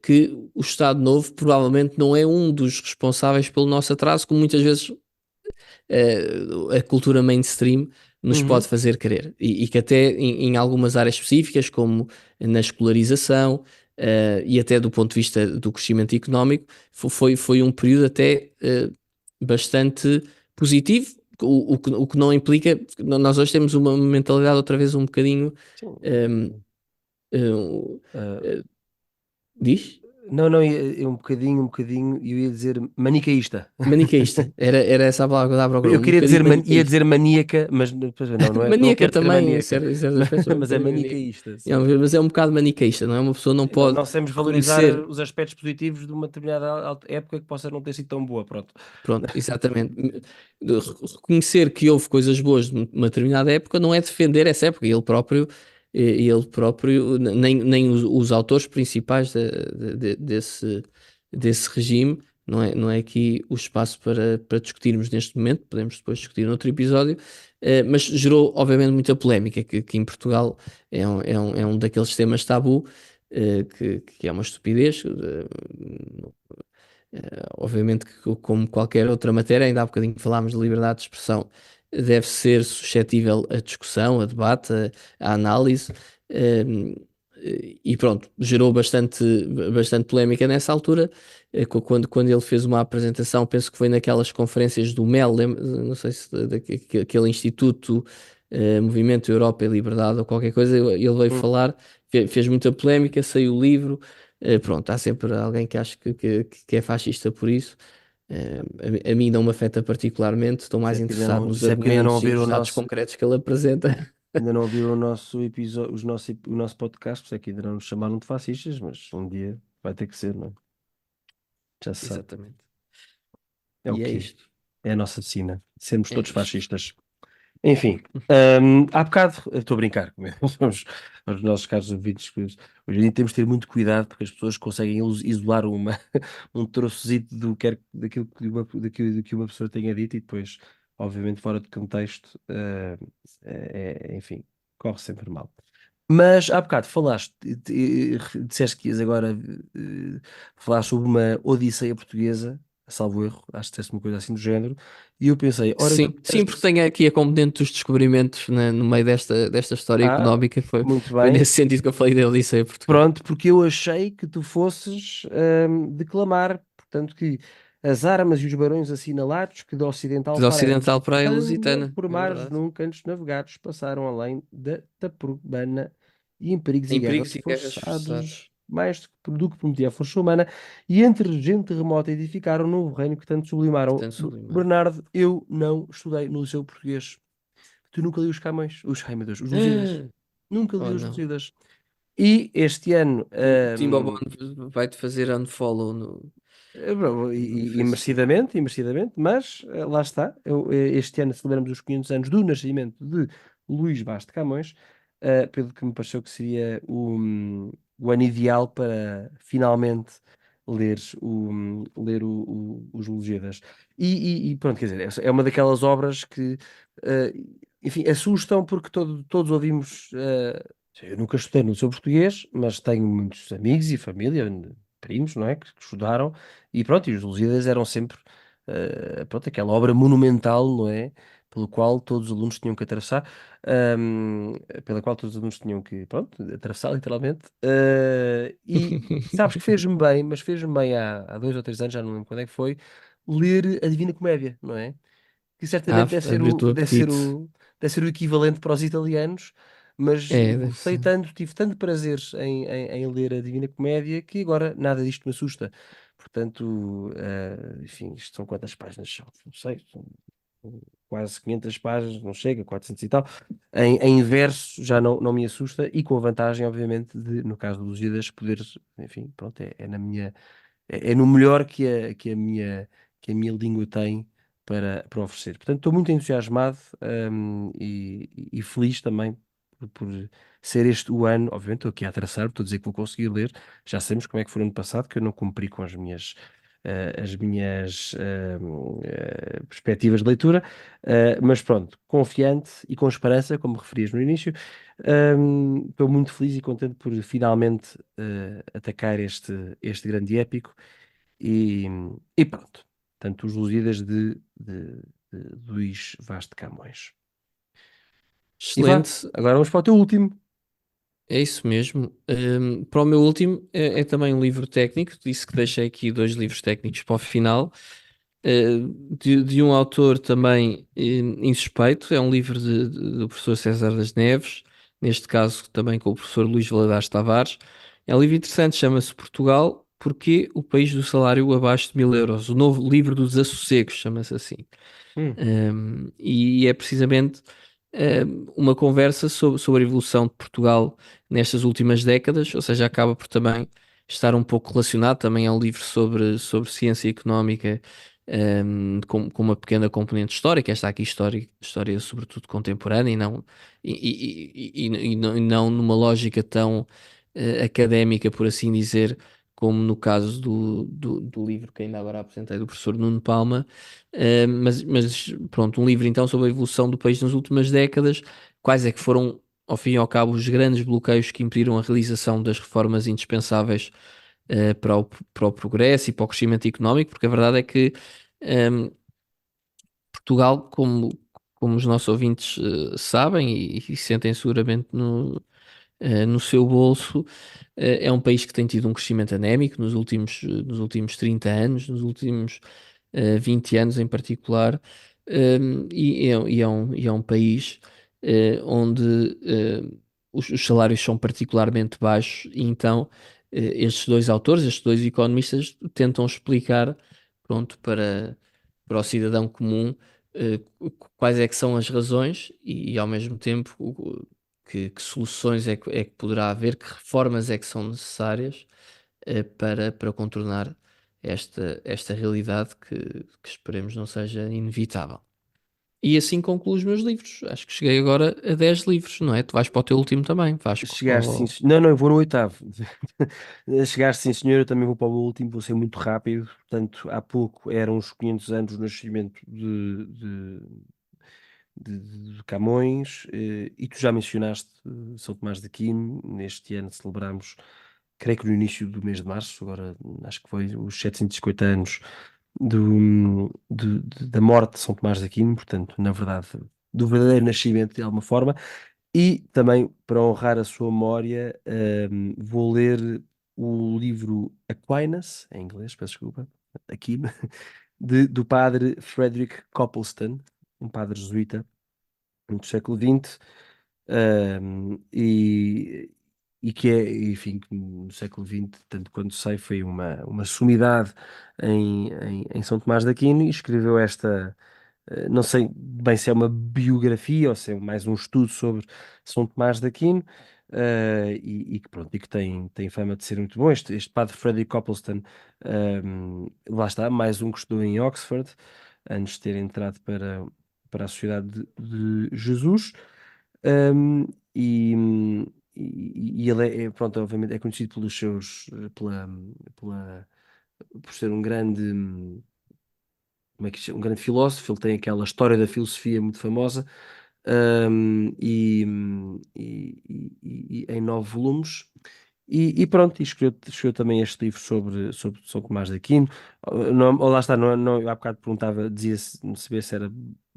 que o Estado Novo provavelmente não é um dos responsáveis pelo nosso atraso, como muitas vezes a cultura mainstream nos pode Uhum. fazer crer. E que até em algumas áreas específicas, como na escolarização, e até do ponto de vista do crescimento económico, foi um período até bastante positivo, o que não implica, nós hoje temos uma mentalidade outra vez um bocadinho, Sim. um, um, Ah, uh, diz? não, não, um bocadinho, e eu ia dizer manicaísta. Manicaísta, era essa a palavra que eu estava à procura, Eu um queria bocadinho dizer, ia manicaísta. dizer maníaca, mas depois não Maníaca quero dizer também, maníaca, em certos aspectos também é um mas é bocadinho maníaca. manicaísta, É, sim. mas é um bocado manicaísta, não é? Uma pessoa não Sim, não, pode não sabemos valorizar reconhecer, os aspectos positivos de uma determinada época que possa não ter sido tão boa, pronto. pronto, exatamente, reconhecer que houve coisas boas de uma determinada época não é defender essa época. Ele próprio nem os autores principais desse regime, não é aqui o espaço para discutirmos neste momento, podemos depois discutir noutro episódio, mas gerou obviamente muita polémica, que em Portugal é um daqueles temas tabu, que é uma estupidez. Obviamente que, como qualquer outra matéria, ainda há bocadinho que falámos de liberdade de expressão, deve ser suscetível a discussão, a debate, a análise. ehm, e pronto, gerou bastante polémica nessa altura, quando ele fez uma apresentação, penso que foi naquelas conferências do MEL, não sei se daquele Instituto Movimento Europa e Liberdade ou qualquer coisa, ele veio Hum, falar, fez muita polémica, saiu o livro. Pronto, há sempre alguém que acha que é fascista por isso. A mim não me afeta particularmente, estou Isso mais é porque interessado nos isso é porque ainda não argumentos e ouviram nos o dados nosso, concretos que ele apresenta. ainda não ouviram o nosso episódio, o nosso podcast, por isso é que ainda não nos chamaram de fascistas, mas um dia vai ter que ser, não é? Já se sabe. Exatamente. É o E é que isto. é a nossa sina. Sermos É todos isto. fascistas. Enfim, há bocado, estou a brincar, vamos aos nossos caros ouvintes, que hoje em dia temos de ter muito cuidado porque as pessoas conseguem isolar um trocozito daquilo que uma pessoa tenha dito e depois, obviamente, fora de contexto, enfim, corre sempre mal. Mas há bocado falaste, disseste que ias agora falar sobre uma Odisseia portuguesa, salvo erro, acho que disseste uma coisa assim do género, e eu pensei, ora, tu Sim, sim, porque tem aqui a componente dos descobrimentos no meio desta história ah, económica. muito Foi bem, nesse sentido que eu falei da Odisseia Portuguesa. pronto, porque eu achei que tu fosses declamar, portanto, que as armas e os barões assinalados que do ocidental De para a ocidental para a Espanha, Lusitana, por é mares verdade. nunca antes navegados, passaram além da Taprobana e em perigos e Em guerras perigos e guerras forçadas. forçados, mais do que prometia a força humana, e entre gente remota edificaram um novo reino que tanto sublimaram. Portanto, sublimar. Bernardo, eu não estudei no Liceu Português. Tu nunca li os Camões, ai meu Deus, os Lusíadas. Nunca li Oh os não. Lusíadas. E este ano, O Timbo Bond vai-te fazer unfollow no Facebook. merecidamente, mas lá está. Este ano celebramos os 500 anos do nascimento de Luís Vaz de Camões, pelo que me pareceu que seria o ano ideal para finalmente ler os Lusíadas. E pronto, quer dizer, é uma daquelas obras que, eh, enfim, assustam porque todos ouvimos. Eu nunca estudei no seu português, mas tenho muitos amigos e família, primos, não é? Que estudaram, e pronto, e os Lusíadas eram sempre, pronto, aquela obra monumental, não é? Pelo qual todos os alunos tinham que atravessar, pela qual todos os alunos tinham que, pronto, atravessar literalmente. E sabes que fez-me bem, mas fez-me bem há 2 ou 3 anos, já não lembro quando é que foi, ler a Divina Comédia, não é? Que Ah, certamente deve ser abriu-te o apetite. deve ser o equivalente para os italianos, mas É, deve gostei ser. tanto, tive tanto prazer em ler a Divina Comédia que agora nada disto me assusta. Portanto, enfim, isto são quantas páginas são? Não sei, são quase 500 páginas, não chega, 400 e tal. Em verso já não me assusta e com a vantagem, obviamente, de, no caso do Lusíadas, poder, enfim, pronto, é na minha é no melhor que a minha língua tem para oferecer. Portanto, estou muito entusiasmado, e feliz também por ser este o ano. Obviamente, estou aqui a traçar, estou a dizer que vou conseguir ler. Já sabemos como é que foi o ano passado, que eu não cumpri com as minhas perspectivas de leitura, mas pronto, confiante e com esperança, como referias no início. Estou muito feliz e contente por finalmente atacar este grande épico e, e pronto. Portanto, os Lusíadas de Luís Vaz de Camões. E vá, Excelente. agora vamos para o teu último. É isso mesmo. Para o meu último, é também um livro técnico. Disse que deixei aqui dois livros técnicos para o final. De um autor também insuspeito. É um livro do professor César das Neves, neste caso também com o professor Luís Valadares Tavares. É um livro interessante, chama-se Portugal, Porquê o País do Salário Abaixo de 1000 euros? O novo livro dos assossegos, chama-se assim. Hum, E é precisamente uma conversa sobre a evolução de Portugal nestas últimas décadas, ou seja, acaba por também estar um pouco relacionado. Também é um livro sobre ciência económica, com uma pequena componente histórica. Esta aqui, história sobretudo contemporânea, e não numa lógica tão académica, por assim dizer, como no caso do livro que ainda agora apresentei do professor Nuno Palma. Mas pronto, um livro então sobre a evolução do país nas últimas décadas, quais é que foram, ao fim e ao cabo, os grandes bloqueios que impediram a realização das reformas indispensáveis para o progresso e para o crescimento económico, porque a verdade é que Portugal, como os nossos ouvintes sabem e sentem seguramente no seu bolso, é um país que tem tido um crescimento anémico nos últimos 30 anos, nos últimos 20 anos em particular. E é um país onde os salários são particularmente baixos, e então estes dois autores, estes dois economistas, tentam explicar, pronto, para o cidadão comum quais é que são as razões e ao mesmo tempo que soluções é que poderá haver, que reformas é que são necessárias para contornar esta realidade que esperemos não seja inevitável. E assim concluo os meus livros. Acho que cheguei agora a 10 livros, não é? Tu vais para o teu último também, Vasco. chegaste, sim, não, não, eu vou no oitavo. Chegaste, sim, senhor, eu também vou para o meu último, vou ser muito rápido. Portanto, há pouco eram os 500 anos do nascimento de Camões, e tu já mencionaste São Tomás de Aquino. Neste ano celebramos, creio que no início do mês de março, agora acho que foi os 750 anos da morte de São Tomás de Aquino, portanto, na verdade, do verdadeiro nascimento de alguma forma. E também, para honrar a sua memória, vou ler o livro Aquinas, em inglês, peço desculpa, Aquino, do padre Frederick Copleston, um padre jesuíta do século XX, e que é, enfim, que no século XX, tanto quanto sei, foi uma sumidade em São Tomás de Aquino, e escreveu esta, não sei bem se é uma biografia ou se é mais um estudo sobre São Tomás de Aquino, e que pronto, e que tem fama de ser muito bom. Este padre Frederick Copleston, lá está, mais um que estudou em Oxford, antes de ter entrado para a Sociedade de Jesus. Um, e, e ele pronto, obviamente é conhecido pelos seus, pela, por ser um grande, como é que se chama? Um grande filósofo. Ele tem aquela história da filosofia muito famosa, e em 9 volumes. E pronto, e escreveu também este livro sobre São Tomás de Aquino. Não, lá está, há bocado perguntava, dizia-se, não sabia se era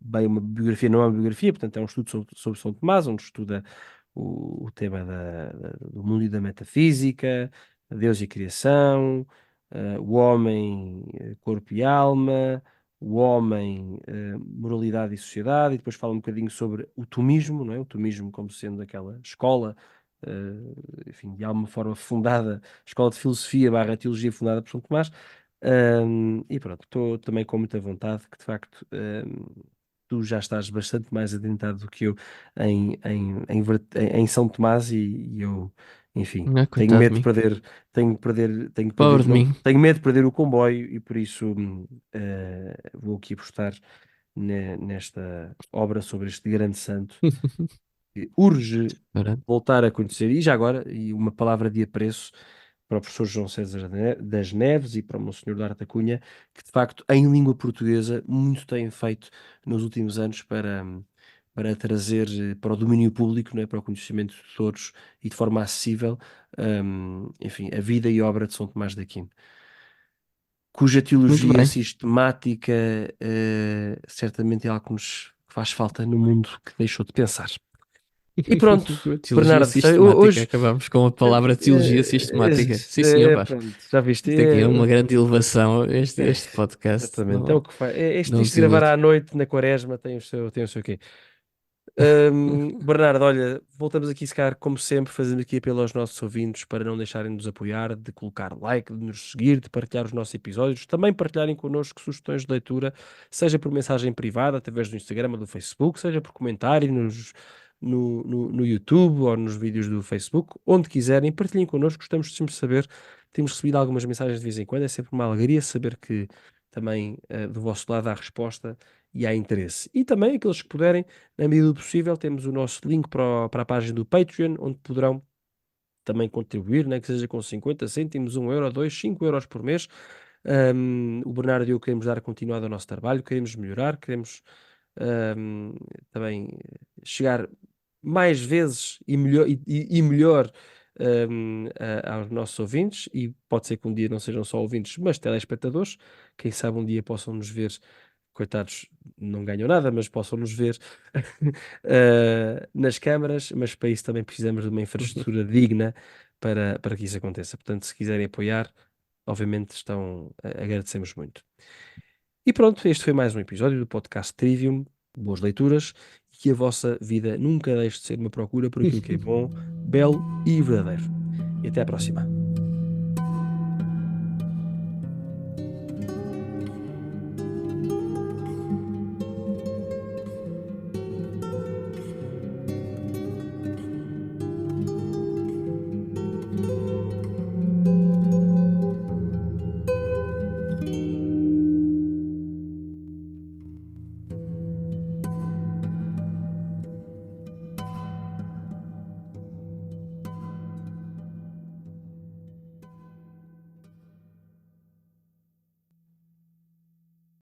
bem uma biografia. Não é uma biografia, portanto é um estudo sobre São Tomás, onde estuda o tema do mundo e da metafísica, Deus e a criação, o homem, corpo e alma, o homem, moralidade e sociedade. E depois fala um bocadinho sobre o tomismo, não é? O tomismo como sendo aquela escola, enfim, de alguma forma fundada, escola de filosofia barra teologia fundada por São Tomás. E pronto, estou também com muita vontade, que de facto, tu já estás bastante mais adentrado do que eu em São Tomás, e eu, enfim, Ah, tenho coitado de medo de mim. perder, tenho que perder, Pobre de não, mim. tenho medo de perder o comboio, e por isso vou aqui apostar nesta obra sobre este grande santo, que urge Ora, voltar a conhecer. E já agora, e uma palavra de apreço para o professor João César das Neves e para o Monsenhor Duarte da Cunha, que de facto em língua portuguesa muito têm feito nos últimos anos para trazer para o domínio público, não é, para o conhecimento de todos e de forma acessível, enfim, a vida e obra de São Tomás de Aquino, cuja muito teologia bem. sistemática, certamente é algo que faz falta no mundo que deixou de pensar. E pronto, Teologia Bernardo, sistemática. hoje, Acabamos com a palavra teologia sistemática. Sim, senhor, pá. pronto, já viste? Isto aqui é uma grande elevação, este podcast. Exatamente, é o Não, que faz. não Isto de gravar desilude. à noite na quaresma tem o seu quê? Bernardo, olha, voltamos aqui, se calhar, como sempre, fazendo aqui apelo aos nossos ouvintes para não deixarem de nos apoiar, de colocar like, de nos seguir, de partilhar os nossos episódios, também partilharem connosco sugestões de leitura, seja por mensagem privada, através do Instagram ou do Facebook, seja por comentário no YouTube ou nos vídeos do Facebook, onde quiserem, partilhem connosco. Gostamos sempre de saber. Temos recebido algumas mensagens de vez em quando, é sempre uma alegria saber que também, do vosso lado, há resposta e há interesse. E também aqueles que puderem, na medida do possível, temos o nosso link para a página do Patreon, onde poderão também contribuir, né, que seja com 50 cêntimos, 1 euro, 2, 5 euros por mês. O Bernardo e eu queremos dar continuidade ao nosso trabalho, queremos melhorar, queremos um, também chegar mais vezes e melhor, aos nossos ouvintes, e pode ser que um dia não sejam só ouvintes, mas telespectadores. Quem sabe um dia possam nos ver. Coitados, não ganham nada, mas possam nos ver nas câmaras. Mas para isso também precisamos de uma infraestrutura digna para que isso aconteça. Portanto, se quiserem apoiar, obviamente agradecemos muito. E pronto, este foi mais um episódio do podcast Trivium. Boas leituras, e que a vossa vida nunca deixe de ser uma procura por aquilo que é bom, belo e verdadeiro. E até à próxima.